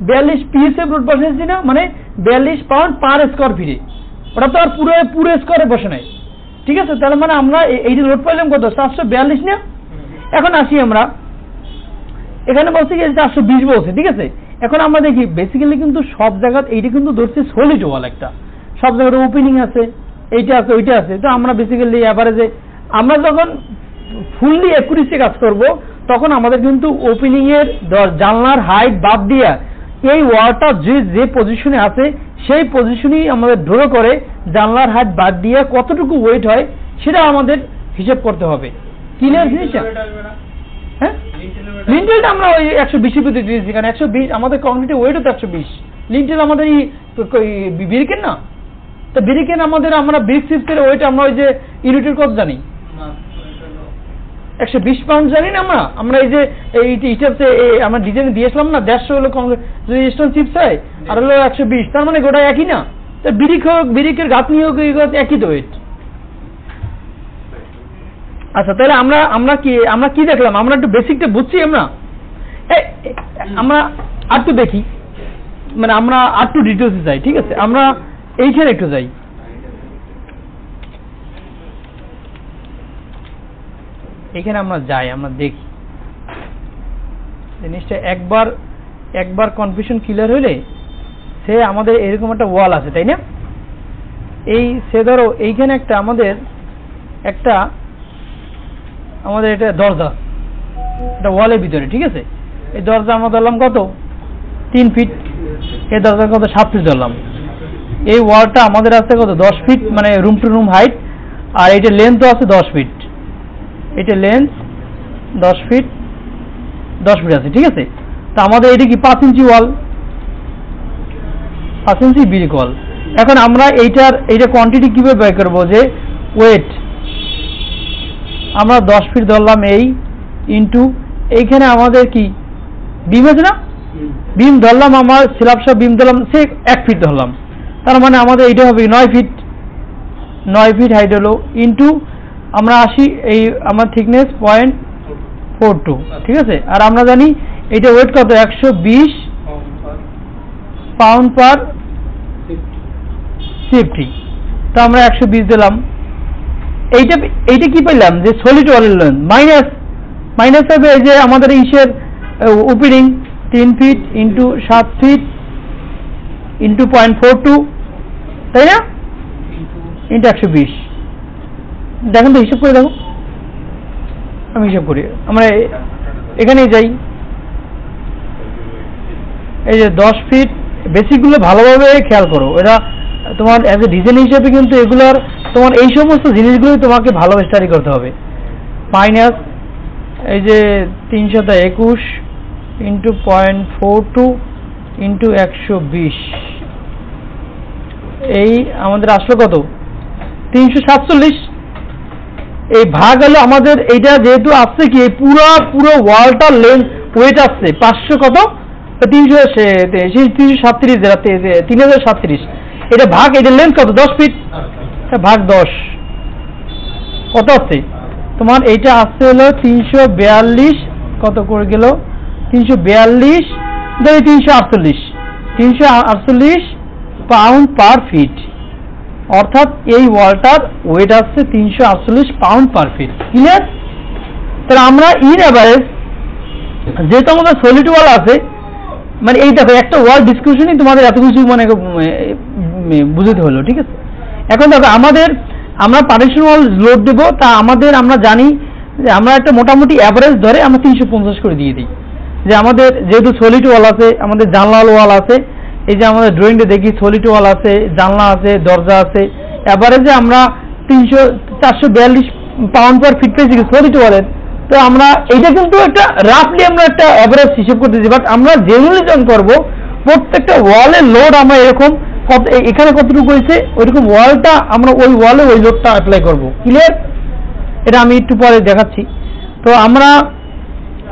42 পিএসএফ লোড বসাইছি না, মানে 42 পাউন্ড পার স্কোয়ার ফিটে, ওটা তো আর পুরো স্কোয়ারে বসে নাই, ঠিক আছে। তাহলে মানে আমরা এইটা লোড পাইলাম কত 442 না। এখন আসি আমরা এখানে বলছি যে 420 বলছে, ঠিক আছে। এখন আমরা দেখি বেসিক্যালি কিন্তু সব জায়গা এইটা কিন্তু ধরছে সলিড ওয়াল, একটা সব জায়গায় ওপেনিং আছে, এইটা আছে ওইটা আছে। তো আমরা বেসিক্যালি এভারেজে আমরা যখন ফুললি অ্যাকুরেসি কাজ করব তখন আমাদের কিন্তু ওপেনিং এর জানলার হাইট বাদ দিয়া এই ওয়ালটা যে পজিশনে আছে সেই পজিশনেই আমাদের ড্র করে জানলার হাইট বাদ দিয়ে কতটুকু ওয়েট হয় সেটা আমাদের হিসাব করতে হবে। ক্লিয়ার জিনিসটা? হ্যাঁ, লিন্টেলটা আমরা ওই 120 প্রতি দিয়েছি, কারণ 120 আমাদের কংক্রিটের ওয়েটও তো 120। লিন্টেল আমাদের ব্রিকের না, তো ব্রিকের আমরা ব্রিক সিস্টের ওয়েট আমরা ওই যে ইউনিটের কত জানি 120 পাউন্ড জানি না আমরা এই যে এইটাতে আমরা ডিজাইন দিয়েছিলাম না 150 হলো রেজিস্ট্যান্স চিপস হয় আর হলো 120, তার মানে গোটা একই না। তো ব্রিকের গাঁথনি হোক একই তো ওয়েট। আচ্ছা, তাহলে আমরা কি দেখলাম, আমরা একটু বেসিকটা বুঝছি, আমরা আর একটু দেখি, মানে আমরা আর একটু ডিটেলসে যাই, ঠিক আছে। আমরা এইখানে একটু যাই, এখানে আমরা দেখি জিনিসটা একবার কনফিউশন ক্লিয়ার হইলে সে আমাদের এরকম একটা ওয়াল আছে, তাই না? সে ধরো এইখানে আমাদের এটা দরজা, এটা ওয়ালের ভিতরে, ঠিক আছে। এই দরজা আমরা ধরলাম কত 3 ফিট, এই দরজা কত 7 ফিট ধরলাম। এই ওয়ালটা আমাদের আছে কত 10 ফিট, মানে রুম টু রুম হাইট, আর এটা লেন্থ আছে 10 ফিট, এটা লেন্থ 10 ফিট আছে, ঠিক আছে। তো আমাদের এটা কি 5 ইঞ্চি ওয়াল, 5 ইঞ্চি ব্রিক ওয়াল। এখন আমরা এইটা কোয়ান্টিটি কিভাবে বের করবো, যে ওয়েট আমরা 10 ফিট ধরলাম এই ইন্টু এইখানে আমাদের কি বিম আছে না, বিম ধরলাম, আমার স্ল্যাব সব বিম ধরলাম সে 1 ফিট ধরলাম, তার মানে আমাদের এইটা হবে 9 ফিট হাইট হলো ইন্টু আমরা আসি এই আমার থিকনেস 0.42, ঠিক আছে। আর আমরা জানি এইটা ওয়েট কত 120 পাউন্ড পার সেফটি, তো আমরা 120 দিলাম। এইটা কি পেলাম, যে সলিড ওয়ালের লেন্থ মাইনাস হবে এই যে আমাদের ইসের opening 3 fit into 7 fit into 0.42, তাই না, ইন্টু 120। দেখেন তো, হিসাব করে দেখো, আমি হিসাব করি, আমরা এখানে যাই, এই যে 10 ফিট বেসিকগুলো ভালোভাবে খেয়াল করো, এটা তোমার অ্যাজ এ ডিজাইন হিসেবে কিন্তু এগুলোর তোমার এই সমস্ত জিনিসগুলো তোমাকে ভালোভাবে স্টাডি করতে হবে। মাইনাস এই যে 321 ইন্টু 0.42 ইন্টু 120, এই আমাদের আসলো কত 347। এই ভাগ হলো আমাদের এইটা যেহেতু আসছে কি পুরো ওয়ালটার লেন্থ ওয়েট আসছে 500 কত 3037, এটা ভাগ এটা লেন্থ কত 10 ফিট, ভাগ 10 কত আছে তোমার, এইটা আসছে হলো 342 কত করে গেল 342 348 পাউন্ড পার ফিট, অর্থাৎ এই ওয়ালটার ওয়েট আসছে 348 পাউন্ড পার ফিট। ক্লিয়ার? তাহলে আমরা ইন এভারেজ যেহেতু আমাদের সলিড ওয়াল আছে, মানে এই দেখো একটা ওয়াল ডিসক্রিপশনই তোমাদের এত কিছু মানে বুঝতে হলো, ঠিক আছে। এখন দেখো আমরা পার্টিশন ওয়াল লোড দেবো, তা আমরা জানি যে আমরা একটা মোটামুটি অ্যাভারেজ ধরে আমরা 350 করে দিয়ে দিই, যে আমাদের যেহেতু সলিড ওয়াল আছে, আমাদের জানলা ওয়াল আছে, এই যে আমাদের ড্রয়িংটা দেখি সলিড ওয়াল আছে, জানলা আছে, দরজা আছে, অ্যাভারেজে আমরা 442 পাউন্ড পার ফিট পেয়েছি সলিড ওয়ালের। তো আমরা এইটা কিন্তু একটা রাফলি আমরা একটা অ্যাভারেজ হিসেব করতেছি, বাট আমরা জেনারেলিজম করবো প্রত্যেকটা ওয়ালের লোড আমরা এরকম এখানে কতটুকু হয়েছে ওইরকম ওয়ালটা আমরা ওই ওয়ালে ওই লোডটা অ্যাপ্লাই করব। ক্লিয়ার? এটা আমি একটু পরে দেখাচ্ছি। তো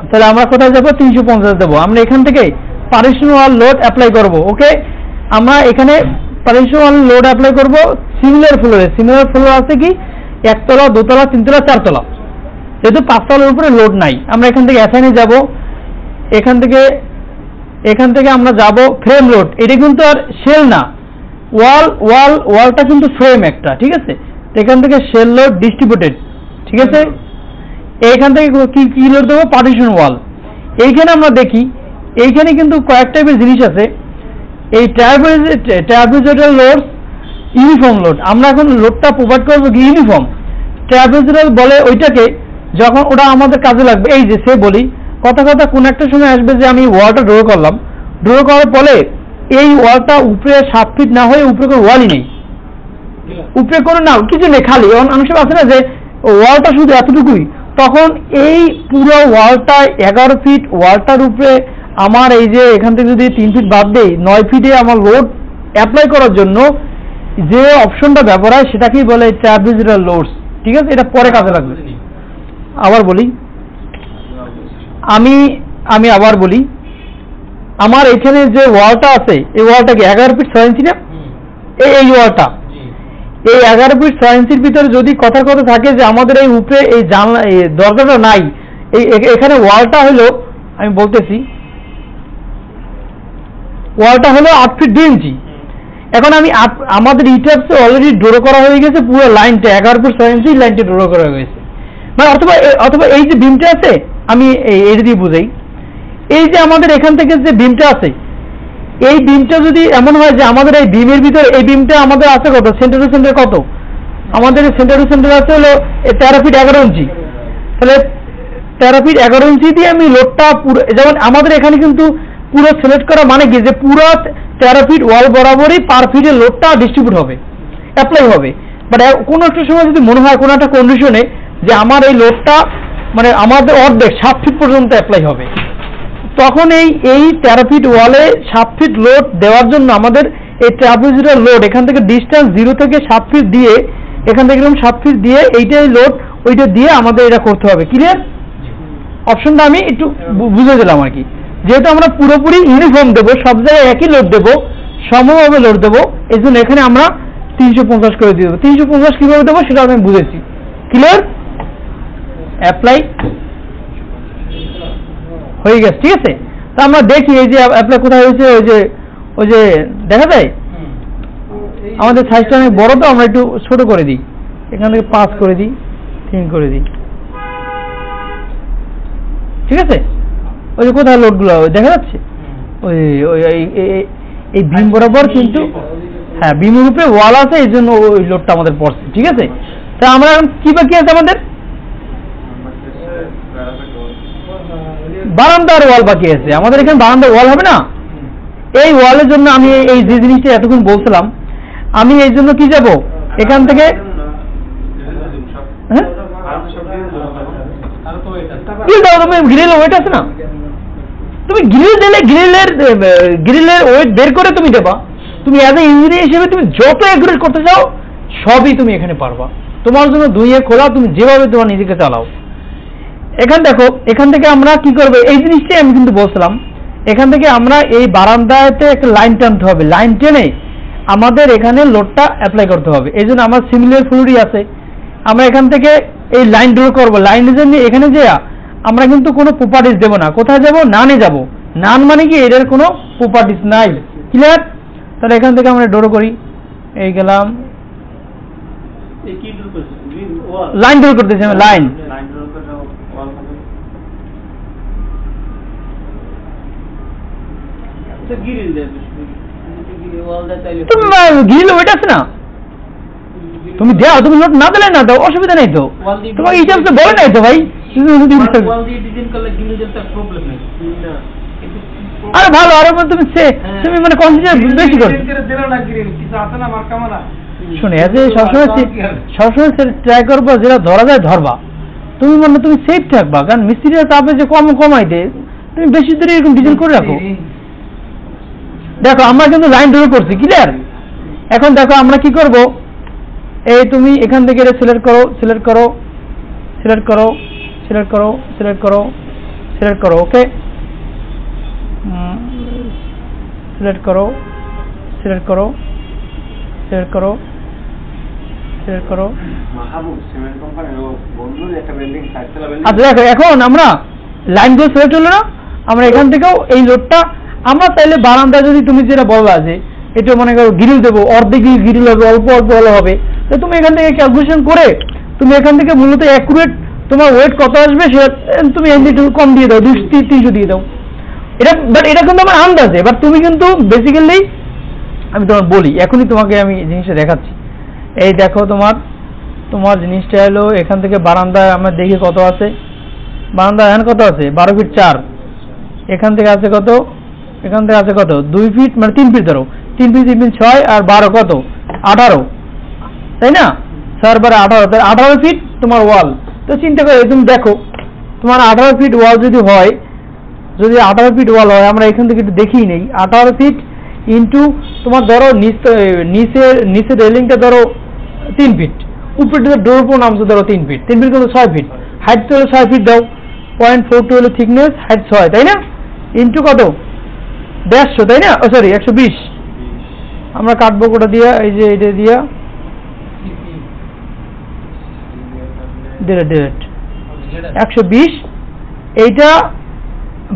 তাহলে আমরা কোথায় যাবো 350 দেবো, আমরা এখান থেকে পার্টিশন ওয়াল লোড অ্যাপ্লাই করব। ওকে, আমরা এখানে পার্টিশন ওয়াল লোড অ্যাপ্লাই করব সিমিলার ফ্লোর আছে কি 1 তলা 2 তলা 3 তলা 4 তলা, যেহেতু 5 তলার উপরে লোড নাই। আমরা এখান থেকে অ্যাসাইনে যাব, এখান থেকে আমরা যাব ফ্রেম লোড, এটা কিন্তু আর শেল না, ওয়ালটা কিন্তু ফ্রেম একটা, ঠিক আছে। এখান থেকে শেল লোড ডিস্ট্রিবিউটেড, ঠিক আছে। এইখান থেকে কি লোড দেবো পার্টিশন ওয়াল। এইখানে আমরা দেখি এইখানে কিন্তু কয়েক টাইপের জিনিস আছে, এই ট্রাপিজয়েডাল লোড, ইউনিফর্ম লোড। আমরা এখন লোডটা প্রোভাইড করবো কি ইউনিফর্ম। ট্রাপিজয়েডাল বলে ওইটাকে, যখন ওটা আমাদের কাজে লাগবে, এই যে সে বলি কথা কোন একটা সময় আসবে যে আমি ওয়ালটা ড্র করার পরে এই ওয়ালটা উপরে 7 ফিট না হয়ে উপরে কোনো ওয়ালই নেই, উপরে কোনো না কিছু নেই, খালি অনেক সময় আছে না যে ওয়ালটা শুধু এতটুকুই, তখন এই পুরো ওয়ালটা 11 ফিট ওয়ালটার উপরে আমার এই যে এখান থেকে যদি 3 ফিট বাদ দেই 9 ফিটে আমার লোড অ্যাপ্লাই করার জন্য যে অপশনটা ব্যবহার হয় সেটাকেই বলে ট্রাপিজয়েডাল লোডস, ঠিক আছে। এটা পরে কাজে লাগবে। আবার বলি, আমি আবার বলি, আমার এখানে যে ওয়ালটা আছে এই ওয়ালটাকে 11 ফিট 6 ইঞ্চি না, এই ওয়ালটা এই 11 ফিট 6 ইঞ্চির ভিতরে যদি কথা থাকে যে আমাদের এই উপরে এই জানলা এই দরজাটা নাই, এখানে ওয়ালটা হলো আমি বলতেছি ওয়ালটা হলো 8 ফিট 2 ইঞ্চি। এখন আমাদের ইটাপসে অলরেডি ড্র করা হয়ে গেছে পুরো লাইনটা 11 ফিট 6 ইঞ্চি লাইনটা ড্র করা হয়ে গেছে, মানে অথবা এই যে বিমটা আছে আমি এটা দিয়ে বুঝাই, এই যে আমাদের এখান থেকে যে বিমটা আছে এই বিমটা যদি এমন হয় যে আমাদের এই বিমের ভিতরে এই বিমটা আমাদের আছে কত সেন্টার টু সেন্টার কত, আমাদের সেন্টার টু সেন্টার আছে হলো 13 ফিট 11 ইঞ্চি, তাহলে 13 ফিট 11 ইঞ্চি দিয়ে আমি লোডটা পুরো, যেমন আমাদের এখানে কিন্তু পুরো সিলেক্ট করা মানে কি যে পুরো 13 ফিট ওয়াল বরাবরই পার ফিটের লোডটা ডিস্ট্রিবিউট হবে, অ্যাপ্লাই হবে। বাট কোনো একটা সময় যদি মনে হয় কোনো একটা কন্ডিশনে যে আমার এই লোডটা মানে আমাদের অর্ধেক 7 ফিট পর্যন্ত অ্যাপ্লাই হবে, তখন এই 13 ফিট ওয়ালে 7 ফিট লোড দেওয়ার জন্য আমাদের এই ট্রাপিজয়েডাল লোড এখান থেকে ডিস্টেন্স 0 থেকে 7 ফিট দিয়ে, এখান থেকে 7 ফিট দিয়ে এইটাই লোড ওইটা দিয়ে আমাদের এটা করতে হবে। ক্লিয়ার? অপশনটা আমি একটু বুঝে দিলাম আর কি। যেহেতু আমরা পুরোপুরি ইউনিফর্ম দেবো, সব জায়গায় একই লোড দেবো, সমভাবে লোড দেবো, এই জন্য এখানে আমরা 350 করে দিয়ে দেবো। 350 কিভাবে দেবো সেটা আমি বুঝেছি। ক্লিয়ার? অ্যাপ্লাই হয়ে গেছে, ঠিক আছে। তা আমরা দেখি এই যে অ্যাপ্লাই কোথায় হয়েছে, ওই যে দেখা যায় আমাদের সাইজটা অনেক বড়, তো আমরা একটু ছোট করে দিই, এখান থেকে 5 করে দিই, 3 করে দিই, ঠিক আছে। ওই যে কোথায় লোডগুলো দেখা যাচ্ছে এই বিম বরাবর, কিন্তু হ্যাঁ বিমের উপরে ওয়াল আছে এই জন্য ওই লোডটা আমাদের পড়ছে, ঠিক আছে। তা আমরা কি বাকি আছে আমাদের বারান্দার ওয়াল বাকি আছে, আমাদের এখানে বারান্দার ওয়াল হবে না। এই ওয়ালের জন্য আমি এই যে জিনিসটা এতক্ষণ বলছিলাম, আমি এই জন্য কি যাব এখান থেকে, গ্রিল ওয়েট আছে না, তুমি গ্রিল দিলে গ্রিলের ওয়েট বের করে তুমি দেবা। তুমি অ্যাজ এ ইঞ্জিনিয়ার হিসেবে তুমি যত অ্যাকুরেট করতে চাও সবই তুমি এখানে পারবা। তোমার জন্য দুইয়ে খোলা, তুমি যেভাবে তোমার নিজেকে চালাও। এখান দেখো, এখান থেকে আমরা কি করবো, এই জিনিসটাই আমি কিন্তু বলছিলাম, এখান থেকে আমরা এই বারান্দাতে একটা লাইন টানতে হবে। লাইন টেনে আমাদের এখানে লোডটা অ্যাপ্লাই করতে হবে। এই জন্য আমার সিমিলার ফ্লুইডই আছে। আমরা এখান থেকে এই লাইন ড্র করবো। লাইনের জন্য এখানে যে আমরা কিন্তু কোনো প্রপার্টিস দেবো না। কোথায় যাব? নানে যাব। নান মানে কি, এটার কোনো প্রপার্টিস নাই। ক্লিয়ার? তাহলে এখান থেকে আমরা ড্র করি। এই গেলাম, লাইন ড্র করতেছি আমি। লাইন গ্রিল ওয়েট আছে না, তুমি দাও, তুমি লোড না দিলে না দাও, অসুবিধা নেই তো। তোমাকে হিসাব তো বলে নাই তো ভাই। আরে ভালো, আরো তুমি তুমি মানে কনসিডার বেশি করো। শুনে সবসময় ট্রাই করবো যেটা ধরা যায় ধরবা। তুমি মানে তুমি সেফ থাকবা, কারণ মিস্ত্রিরা চাপে যে কমাই দেয়, তুমি বেশি ধরে এরকম ডিজাইন করে রাখো। দেখো আমরা কিন্তু লাইন ড্র করছি। ক্লিয়ার? এখন দেখো আমরা কি করব, এই তুমি এখান থেকে এটা সিলেক্ট করো, সিলেক্ট করো, সিলেক্ট করো, সিলেক্ট করো, সিলেক্ট করো, সিলেক্ট করো। ওকে, সিলেক্ট করো, সিলেক্ট করো, সিলেক্ট করো, সিলেক্ট করো। আচ্ছা দেখো, এখন আমরা লাইনগুলো সিলেক্ট হলো না, আমরা এখান থেকেও এই লোডটা আমরা চাইলে বারান্দা, যদি তুমি যেটা বলবা যে এটা মনে করো গ্রিল দেবো, অর্ধেক গ্রিল হবে, অল্প অল্প হলে হবে, তো তুমি এখান থেকে ক্যালকুলেশন করে তুমি এখান থেকে মূলত অ্যাকুরেট তোমার ওয়েট কত আসবে সেটা তুমি একটু কম দিয়ে দাও, 200-300 দিয়ে দাও। এটা বাট এটা কিন্তু আমার আন্দাজে। বাট তুমি কিন্তু বেসিক্যালি আমি তোমার বলি, এখনই তোমাকে আমি জিনিসটা দেখাচ্ছি। এই দেখো, তোমার জিনিসটা হলো এখান থেকে বারান্দায় আমরা দেখি কত আছে। বারান্দা এখন কত আছে? 12 ফিট 4। এখান থেকে আছে কত? এখান থেকে আছে কত? 2 ফিট, মানে 3 ফিট ধরো। 3 ফিট 3 ফিট 6 আর 12 কত? 18, তাই না? 4 বারে 18, 18 ফিট তোমার ওয়াল। তো চিন্তা করে তুমি দেখো, তোমার 18 ফিট ওয়াল যদি হয়, যদি 18 ফিট ওয়াল হয়, আমরা এখান থেকে একটু দেখিয়ে নেই। 18 ফিট ইন্টু তোমার ধরো নিচে রেলিংটা ধরো 3 ফিট, উপরে ডোর পর নামছে ধরো 3 ফিট, 3 ফিট কত? 6 ফিট। হাইট তো হলো 6 ফিট দাও, 0.42 হলো থিকনেস, হাইট 6, তাই না? ইন্টু কত? 150, তাই না? সরি 120। আমরা কাটবো কোটা দিয়া, এই যে এটা দিয়া ডিরেক্ট 120। এইটা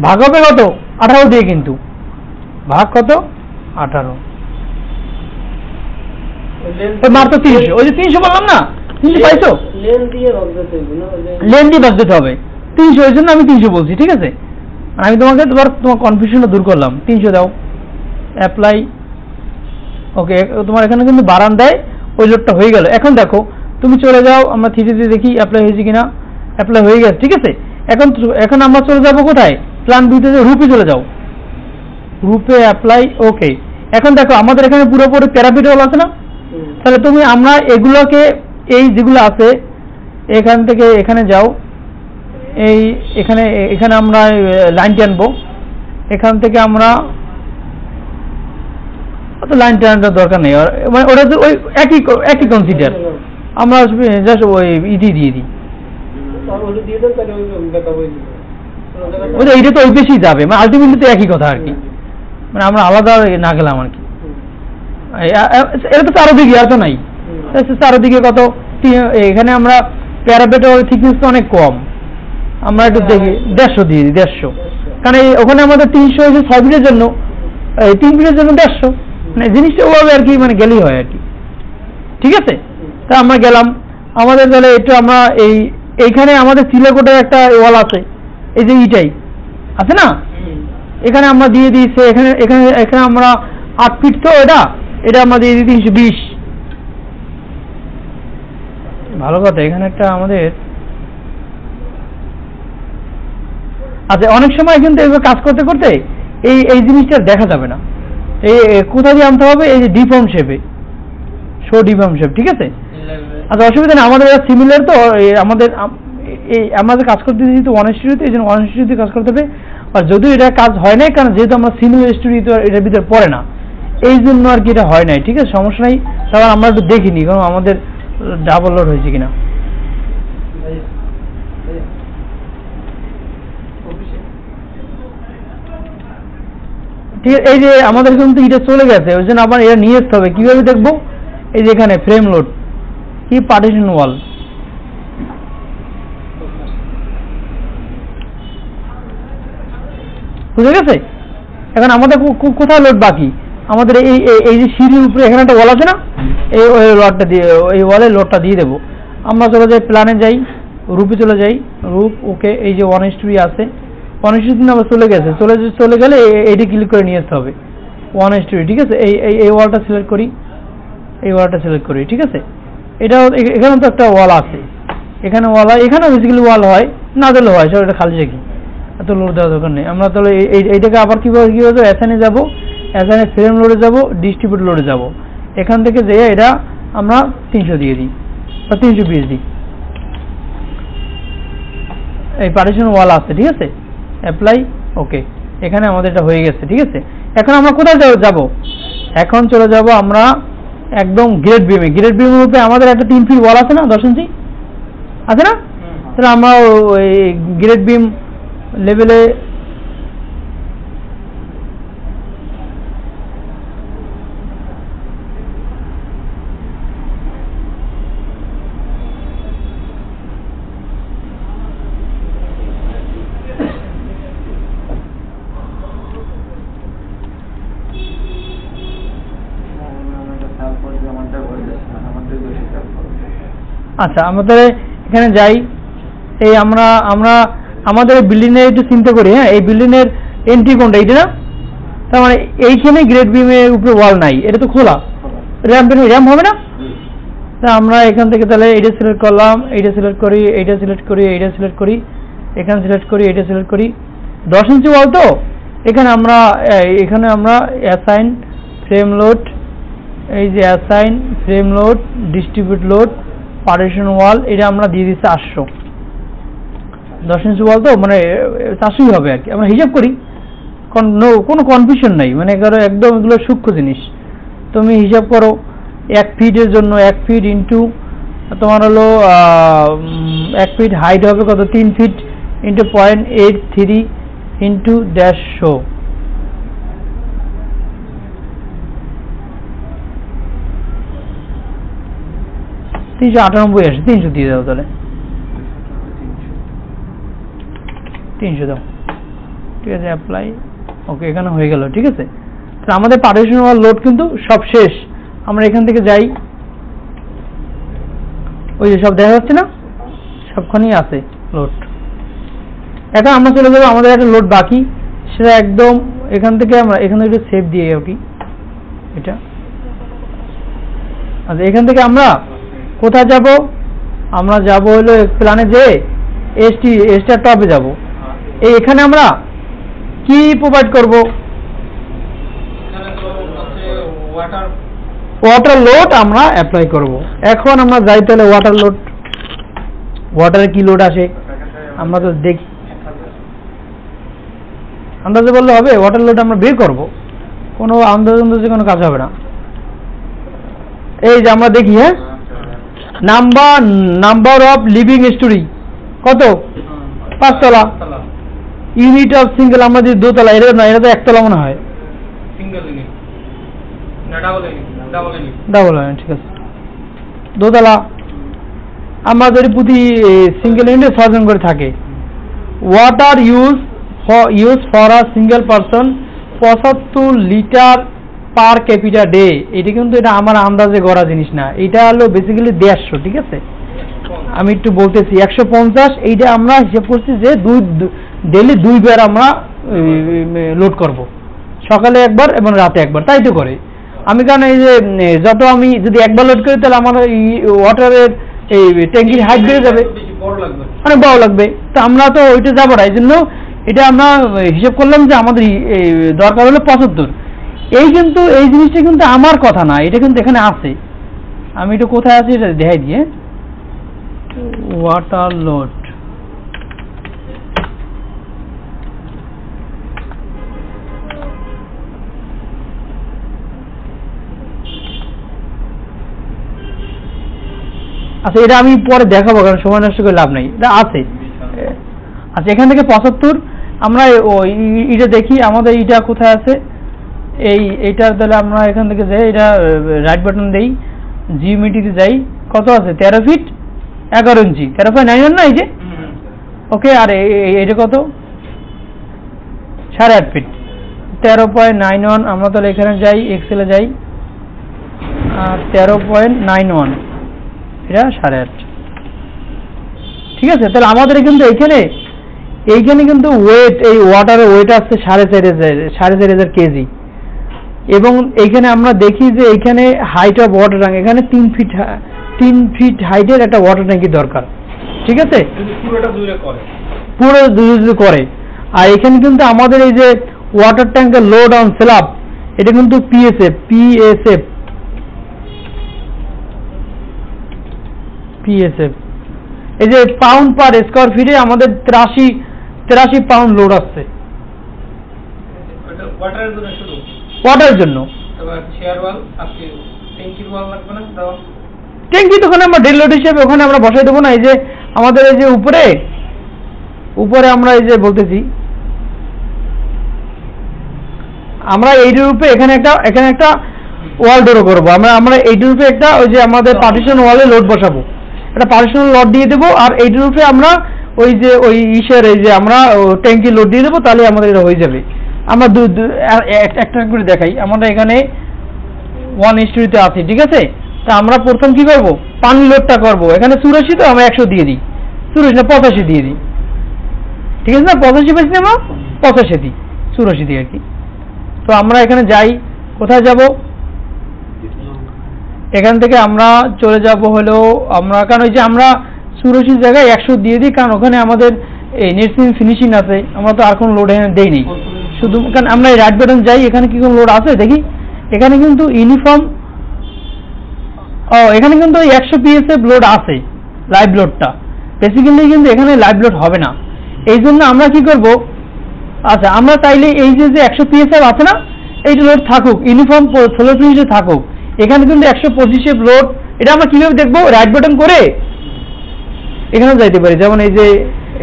ভাগ হবে কত? 18 দিয়ে, কিন্তু ভাগ কত? 18 মাত্র 300। ওই যে 300 বললাম না, 300 পাইছো? লেন দিয়ে ভাগ দিতে হবে 300, এর জন্য আমি 300 বলছি। ঠিক আছে, আমি তোমাকে তোমার কনফিউশনটা দূর করলাম। 300 দাও, অ্যাপ্লাই। ওকে, তোমার এখানে কিন্তু বারান্দায় ওই লোডটা হয়ে গেল। এখন দেখো তুমি চলে যাও, আমরা 3D দেখি অ্যাপ্লাই হয়েছে কিনা। অ্যাপ্লাই হয়ে গেছে। ঠিক আছে, এখন আমরা চলে যাবো কোথায়? প্ল্যান বিতে রূপে চলে যাও, রূপে অ্যাপ্লাই। ওকে, এখন দেখো আমাদের এখানে পুরোপুরি প্যারাপিট ওয়াল আছে না? তাহলে তুমি আমরা এগুলোকে, এই যেগুলো আছে এখান থেকে এখানে যাও, এখানে আমরা লাইন টানবো। এখান থেকে আমরা লাইন টানার দরকার নেই, মানে ওটা তো ওই একই কনসিডার। আমরা জাস্ট ওই ইডি দিয়ে দিই, এইটা তো ওই বেশি যাবে, মানে আলটিমেটলি তো একই কথা আর কি, মানে আমরা আলাদা না গেলাম আর কি। এটা তো চারোদিকে আর তো নাই, চারোদিকে কত? এখানে আমরা প্যারাপেট থিকনেস তো অনেক কম, আমরা একটু দেখি 150 দিয়ে দিই। 150, কারণ ওখানে আমাদের 300 হয়েছে 6 ফিটের জন্য, 3 ফিটের জন্য 150, মানে জিনিসটা ওভাবে আর কি, মানে গেলেই হয় আর কি। ঠিক আছে, তা আমরা গেলাম। আমাদের তাহলে একটু আমরা এইখানে আমাদের চিলেকোটের একটা ওয়াল আছে, এই যে ইটাই আছে না, এখানে আমরা দিয়ে দিয়েছি। এখানে আমরা 8 ফিট, তো এটা আমরা দিয়ে দিই 320। ভালো কথা, এখানে একটা আমাদের আচ্ছা, অনেক সময় কিন্তু এভাবে কাজ করতে করতে এই জিনিসটা দেখা যাবে না। এই কোথা দিয়ে আনতে হবে? এই যে ডিফর্ম শেপে, শো ডিফর্ম শেপ। ঠিক আছে, আচ্ছা অসুবিধা নেই, আমাদের সিমিলার তো। আমাদের কাজ করতে দিচ্ছি তো 1:2, এই জন্য 1:2 কাজ করতে হবে। আর যদিও এটা কাজ হয় নাই, কারণ যেহেতু আমরা সিনিয়র স্টুডিও তো এটার ভিতরে পড়ে না, এই জন্য আর কি এটা হয় নাই। ঠিক আছে, সমস্যা নাই। তারপর আমরা একটু দেখিনি কারণ আমাদের ডাবল লোড হয়েছে কিনা। ঠিক আছে, এই যে আমাদের কিন্তু এটা চলে গেছে, ওই জন্য আবার এটা নিয়ে আসতে হবে। কিভাবে দেখবো? এই যে এখানে ফ্রেম লোড কি পার্টিশন ওয়াল, বুঝে গেছে? এখন আমাদের কোথায় লোড বাকি? আমাদের এই যে সিঁড়ির উপরে এখানে একটা ওয়াল আছে না, এই লোডটা দিয়ে, এই ওয়ালে লোডটা দিয়ে দেবো। আমরা চলে যাই প্ল্যানে, যাই রূপে চলে যাই, রূপ ওকে। এই যে 1:3 আছে, 1:3 আবার চলে গেছে, চলে গেলে এইটি ক্লিক করে নিয়ে আসতে হবে 1:3। ঠিক আছে, এই ওয়ালটা সিলেক্ট করি, এই ওয়ালটা সিলেক্ট করি। ঠিক আছে, এটা এখানে তো একটা ওয়াল আছে, এখানে ওয়াল হয়, এখানেও বেসিক্যালি ওয়াল হয়, না দিলেও হয়, সব এটা খালি রাখি, এত লোড দেওয়ার দরকার নেই। আমরা তাহলে এইটাকে আবার কীভাবে অ্যাসাইনে যাবো, অ্যাসাইনে ফ্রেম লোডে যাব, ডিস্ট্রিবিউট লোডে যাব। এখান থেকে যেয়ে এটা আমরা 300 দিয়ে দিই বা 320 দিই। এই পার্টিশন ওয়াল আছে, ঠিক আছে, অ্যাপ্লাই ওকে। এখানে আমাদের এটা হয়ে গেছে। ঠিক আছে, এখন আমরা কোথায় যাব? এখন চলে যাব আমরা একদম গ্রেড বিমে। গ্রেড বিমের উপরে আমাদের একটা 3 ফিট ওয়াল আছে না, 10 ইঞ্চি আছে না? তাহলে আমরা ওই গ্রেড বিম লেভেলে আচ্ছা, আমাদের এখানে যাই। এই আমরা আমাদের বিল্ডিং এর একটু চিন্তা করি। হ্যাঁ, এই বিল্ডিং এর এন্ট্রি কোনটা? এইটা না? তার মানে এইখানে গ্রেড বিমের উপরে ওয়াল নাই, এটা তো খোলা, র্যাম্প হবে না? তা আমরা এখান থেকে তাহলে এইটা সিলেক্ট করলাম, এইটা সিলেক্ট করি, এইটা সিলেক্ট করি, এইটা সিলেক্ট করি, এখানে সিলেক্ট করি, এইটা সিলেক্ট করি। 10 ইঞ্চি ওয়াল তো এখানে আমরা অ্যাসাইন ফ্রেম লোড, এই যে assign frame load, distribute load, partition wall, এটা আমরা দিয়ে দিচ্ছি 800। 10 ইঞ্চি ওয়াল তো মানে 400ই হবে আর কি। আমরা হিসাব করি, কোনো কনফিউশন নাই, মানে একদম এগুলো সূক্ষ্ম জিনিস। তুমি হিসাব করো 1 ফিটের জন্য 1 ফিট ইন্টু তোমার হলো 1 ফিট হাইট হবে কত? 3 ফিট ইন্টু 0.83 ইন্টু 150। 398 আসে, 300 দিয়ে দাও তাহলে, 300 দাও। ঠিক আছে, অ্যাপ্লাই ওকে, এখানে হয়ে গেল। ঠিক আছে, তাহলে আমাদের পার্টিশন ওয়াল লোড কিন্তু সব শেষ। আমরা এখান থেকে যাই, ওই যে সব দেখা যাচ্ছে না, সবখানেই আছে লোড। এখন আমরা চলে যাবো, আমাদের একটা লোড বাকি, সেটা একদম এখান থেকে আমরা এখানে একটু সেভ দিয়ে কি এটা। আচ্ছা, এখান থেকে আমরা কোথায় যাব? আমরা যাব হলো প্ল্যানে যে এসটার টপে যাব। এখানে আমরা কি প্রোভাইড করব? ওয়াটার লোড আমরা অ্যাপ্লাই করব। এখন আমরা যাই তাহলে ওয়াটার লোড, ওয়াটারে কি লোড আসে আমরা তো দেখি, আন্দাজে বললে হবে? ওয়াটার লোড আমরা বের করব, কোনো আন্দাজে কোনো কাজ হবে না। এই যে আমরা দেখি, হ্যাঁ, নাম্বার অফ লিভিং স্টোরি কত? 5 তলা। ইউনিট অফ সিঙ্গেল আমরা যদি 2 তলা, এটা না, এটা তো 1 তলা মনে হয়, সিঙ্গেল ইউনিট না ডাবল ইউনিট। ঠিক আছে, 2 তলা। আমরা যদি প্রতি সিঙ্গেল ইউনিটে 6 জন করে থাকে। Water use for a single person 75 litre per capital day. এটা কিন্তু এটা আমার আন্দাজে গড়া জিনিস না, এটা হলো বেসিক্যালি 150। ঠিক আছে, আমি একটু বলতেছি 150। এইটা আমরা হিসাব করছি যে ডেইলি 2 বার আমরা লোড করব, সকালে একবার এবং রাতে একবার, তাই তো করে আমি। কারণ এই যে আমি যদি একবার লোড করি তাহলে আমার ওয়াটারের এই ট্যাঙ্কির হাইট বেড়ে যাবে, অনেক বড় লাগবে, তো আমরা তো ওইটা যাবো না। এই জন্য এটা আমরা হিসাব করলাম যে আমাদের দরকার হলো 75। এই জিনিসটা কিন্তু আমার কথা না, এটা কিন্তু এখানে আছে। আমি এটা কোথায় আছে এটা দেখাই দিয়ে, ওয়াটার লোড আচ্ছা এটা আমি পরে দেখাবো, কারণ সময় নষ্ট করে লাভ নাই, এটা আছে। আচ্ছা এখান থেকে 75 আমরা এটা দেখি আমাদের এটা কোথায় আছে। এইটা তাহলে আমরা এখান থেকে যাই, এটা রাইট বাটন দেই, জিওমেট্রিতে যাই, কত আছে 13 ফিট 11 ইঞ্চি 13.91 না এই যে, ওকে। আর এটা কত 8.5 ফিট 13.91। আমরা তাহলে এখানে যাই, এক্সেলে যাই, 13.91 এটা 8.5, ঠিক আছে। তাহলে আমাদের কিন্তু এইখানে কিন্তু ওয়েট, এই ওয়াটারের ওয়েট আসছে 4.5 কেজি। এবং এইখানে আমরা দেখি যে এইখানে হাইট অফ ওয়াটার ট্যাঙ্ক, এখানে 3 ফিট হাইটের একটা ওয়াটার ট্যাঙ্কি দরকার, ঠিক আছে, পুরো জুড়ে করে। আর এখানে কিন্তু আমাদের এই যে ওয়াটার ট্যাঙ্কের লোড অন স্ল্যাব, এটা কিন্তু পিএসএফ এই যে পাউন্ড পার স্কয়ার ফিটে আমাদের 83 পাউন্ড লোড আসছে ওয়াটারের জন্য। ট্যাঙ্কি তো ওখানে আমরা ডেড লোড হিসেবে ওখানে আমরা বসাই দেবো না। এই যে আমাদের এই যে উপরে আমরা এই যে বলতেছি, আমরা এইটার উপরে এখানে একটা ওয়াল ডোরও করবো। আমরা এইটার উপরে একটা ওই যে আমাদের পার্টিশন ওয়ালে লোড বসাবো, একটা পার্টিশন লোড দিয়ে দেবো। আর এইটার উপরে আমরা ওই যে এই যে আমরা ট্যাঙ্কি লোড দিয়ে দেবো, তাহলে আমাদের এটা হয়ে যাবে। আমরা একটা করে দেখাই, আমরা এখানে 1:2 আছি, ঠিক আছে। তা আমরা প্রথম কি করবো, পানি লোডটা করবো। এখানে 84, তো আমরা 100 দিয়ে দিই, 84 না 85 দিয়ে দিই, ঠিক আছে না, 85 বেশি আমরা 85 দিই, 84 দিই আর কি। তো আমরা এখানে যাই, কোথায় যাব, এখান থেকে আমরা চলে যাব হলো আমরা, কারণ ওই যে আমরা 84 জায়গায় 100 দিয়ে দিই, কারণ ওখানে আমাদের এই নেট ফিনিশিং আছে, আমরা তো আর কোনো লোড এখানে দেই নেই শুধু। কারণ আমরা এই রাইট বাটন যাই, এখানে কি কোনো লোড আছে দেখি, এখানে কিন্তু ইউনিফর্ম, এখানে কিন্তু 100 পিএসএফ লোড আছে, লাইভ লোডটা। বেসিক্যালি কিন্তু এখানে লাইভ লোড হবে না, এই জন্য আমরা কি করব, আচ্ছা আমরা তাইলে এই যে 100 পিএসএফ আছে না, এইটা লোড থাকুক, ইউনিফর্ম ফ্লো ফিনিশে থাকুক। এখানে কিন্তু 125 লোড, এটা আমরা কিভাবে দেখবো, রাইট বাটন করে এখানে যাইতে পারি। যেমন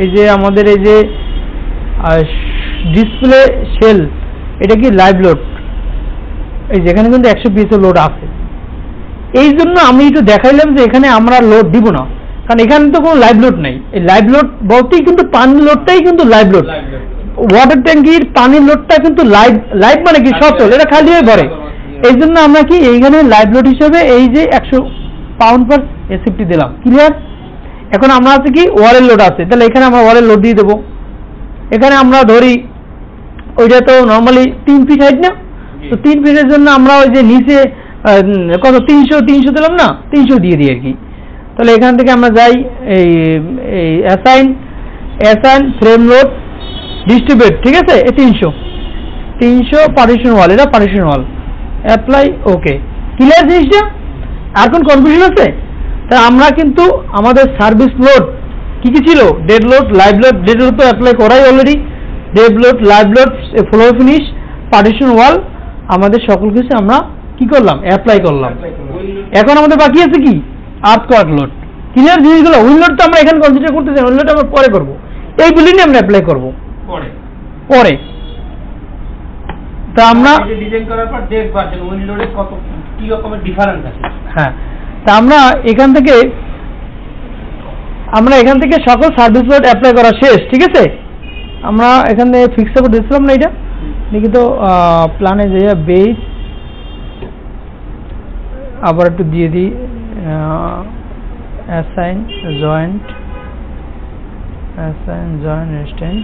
এই যে আমাদের এই যে ডিসপ্লে সেল, এটা কি লাইভ লোড, এই যেখানে কিন্তু 120 লোড আছে। এই জন্য আমি একটু দেখাইলাম যে এখানে আমরা লোড দিব না, কারণ এখানে তো কোনো লাইভ লোড নাই। এই লাইভ লোড বলতেই কিন্তু পানির লোডটাই কিন্তু লাইভ লোড, ওয়াটার ট্যাঙ্কির পানির লোডটা কিন্তু লাইভ মানে কি সচল, এটা খালি হয়ে পড়ে। এই জন্য আমরা কি এইখানে লাইভ লোড হিসেবে এই যে 100 পাউন্ড পার এসএফটি দিলাম, ক্লিয়ার। এখন আমরা আছে কি ওয়ারের লোড আছে, তাহলে এখানে আমরা ওয়ারের লোড দিয়ে দেবো। এখানে আমরা ধরি ওইটা তো নর্মালি 3 ফিট হাইট না, তো 3 ফিটের জন্য আমরা ওই যে নিচে কত 300 দিলাম না, 300 দিয়ে দিই আর কি। তাহলে এখান থেকে আমরা যাই এই অ্যাসাইন ফ্রেম লোড ডিস্ট্রিবিউট, ঠিক আছে, 300 পার্টিশন ওয়াল, এটা পার্টিশন ওয়াল, অ্যাপ্লাই, ওকে, ক্লিয়ার জিনিসটা। আর কোন কনফিউশন আছে? তা আমরা কিন্তু আমাদের সার্ভিস লোড কি ছিল, dead load, live load. Dead load তো অ্যাপ্লাই করাই already, dead load, live load, floor finish, partition wall, আমাদের সকল কিছু আমরা কি করলাম, অ্যাপ্লাই করলাম। এখন আমাদের বাকি আছে কি, আর্থকোয়াক লোড, ক্লিয়ার জিনিসগুলো। উইন্ড লোড তো আমরা এখানে কনসিডার করতেছি, উইন্ড লোড আমরা পরে করবো, এইগুলি নিয়ে আমরা অ্যাপ্লাই করবো পরে। তা আমরা ডিজাইন করার পর দেখবা যে উইন্ড লোডে কত কি রকমের ডিফারেন্স আছে। হ্যাঁ, তা আমরা এখান থেকে সকল সার্ভিস লোড অ্যাপ্লাই করা শেষ, ঠিক আছে। আমরা এখানে ফিক্স করে দিয়েছিলাম না, এটা দেখি তো প্ল্যানে যে বেস আবার একটু দিয়ে দিই, assign joint resistant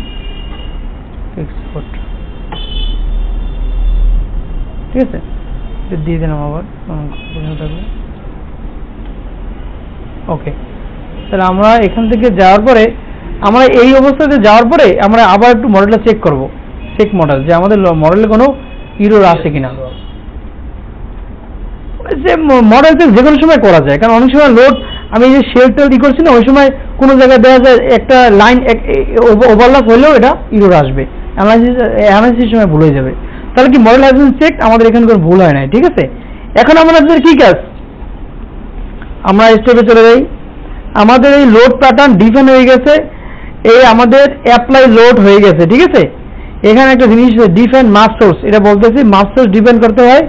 fix code, ঠিক আছে, দিয়ে দিলাম আবার থাকবে, ওকে। তাহলে আমরা এখান থেকে যাওয়ার পরে, আমরা এই অবস্থাতে যাওয়ার পরে আমরা আবার একটু মডেলটা চেক করব, চেক মডেল, যে আমাদের মডেলে কোনো এরর আছে কিনা। যে মডেল যে কোনো সময় করা যায়, কারণ অনেক সময় লোড আমি যে শেলটা ই করছি না, ওই সময় কোনো জায়গায় দেখা যায় একটা লাইন ওভারল্যাপ হলেও এটা এরর আসবে, অ্যানালাইসিস সময় ভুল হয়ে যাবে। তাহলে কি মডেল হ্যাজ বিন চেকড, আমাদের এখানে কোনো ভুল হয় নাই, ঠিক আছে। এখন আমাদের কি কাজ, আমরা স্টেপে চলে যাই, আমাদের এই লোড প্যাটার্ন ডিফাইন হয়ে গেছে, এই আমাদের অ্যাপ্লাই লোড হয়ে গেছে, ঠিক আছে। এখানে একটা জিনিস ডিফাইন মাস সোর্স, এটা বলতেছি মাস সোর্স ডিফাইন করতে হয়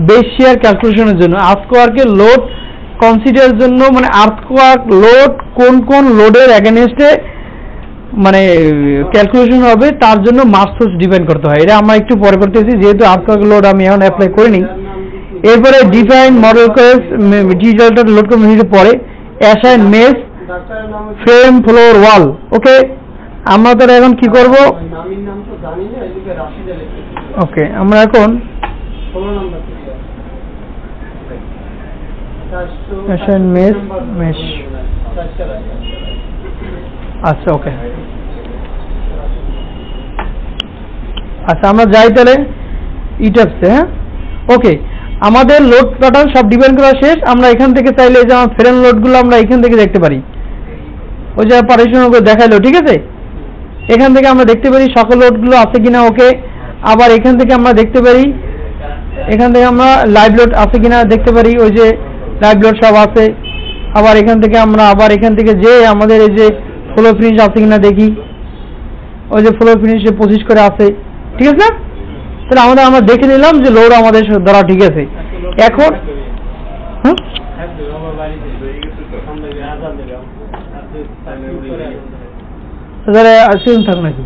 বেস শিয়ার ক্যালকুলেশনের জন্য। আর্থকোয়ার্কের লোড কনসিডারের জন্য, মানে আর্থকোয়ার্ক লোড কোন কোন লোডের এগেনস্টে মানে ক্যালকুলেশন হবে তার জন্য মাস সোর্স ডিফাইন করতে হয়। এটা আমরা একটু পরে করতেছি, যেহেতু আর্থকোয়ার্ক লোড আমি এখন অ্যাপ্লাই করিনি। এরপরে ডিফাইন মডেল কোয়েস ডিজিটাল লোড কমিউনিটি পরে assign mesh frame floor wall. Okay, আমরা তো এখন কি করব? ওকে, আমরা এখন অ্যাসাইন মেস মেশ, আচ্ছা ওকে, আচ্ছা আমরা যাই তাহলে ইটাপসে। হ্যাঁ ওকে, আমাদের লোড প্যাটার্ন সব ডিফাইন করা শেষ। আমরা এখান থেকে চাইলে যে আমার ফ্রেম লোডগুলো আমরা এখান থেকে দেখতে পারি, ওই যে পারিশ্রমিক করে দেখাইলো, ঠিক আছে। এখান থেকে আমরা দেখতে পারি সকল লোডগুলো আছে কিনা। ওকে, আবার এখান থেকে আমরা দেখতে পারি, এখান থেকে আমরা লাইভ লোড আছে কিনা দেখতে পারি, ওই যে লাইভ লোড সব আছে। আবার এখান থেকে আমরা এখান থেকে যে আমাদের এই যে ফ্লো ফিনিশ আছে কিনা দেখি, ওই যে ফ্লো ফিনিশ 25 করে আছে, ঠিক আছে। তাহলে আমরা দেখে নিলাম যে লোড আমাদের ধরা ঠিক আছে। এখন থাক নাকি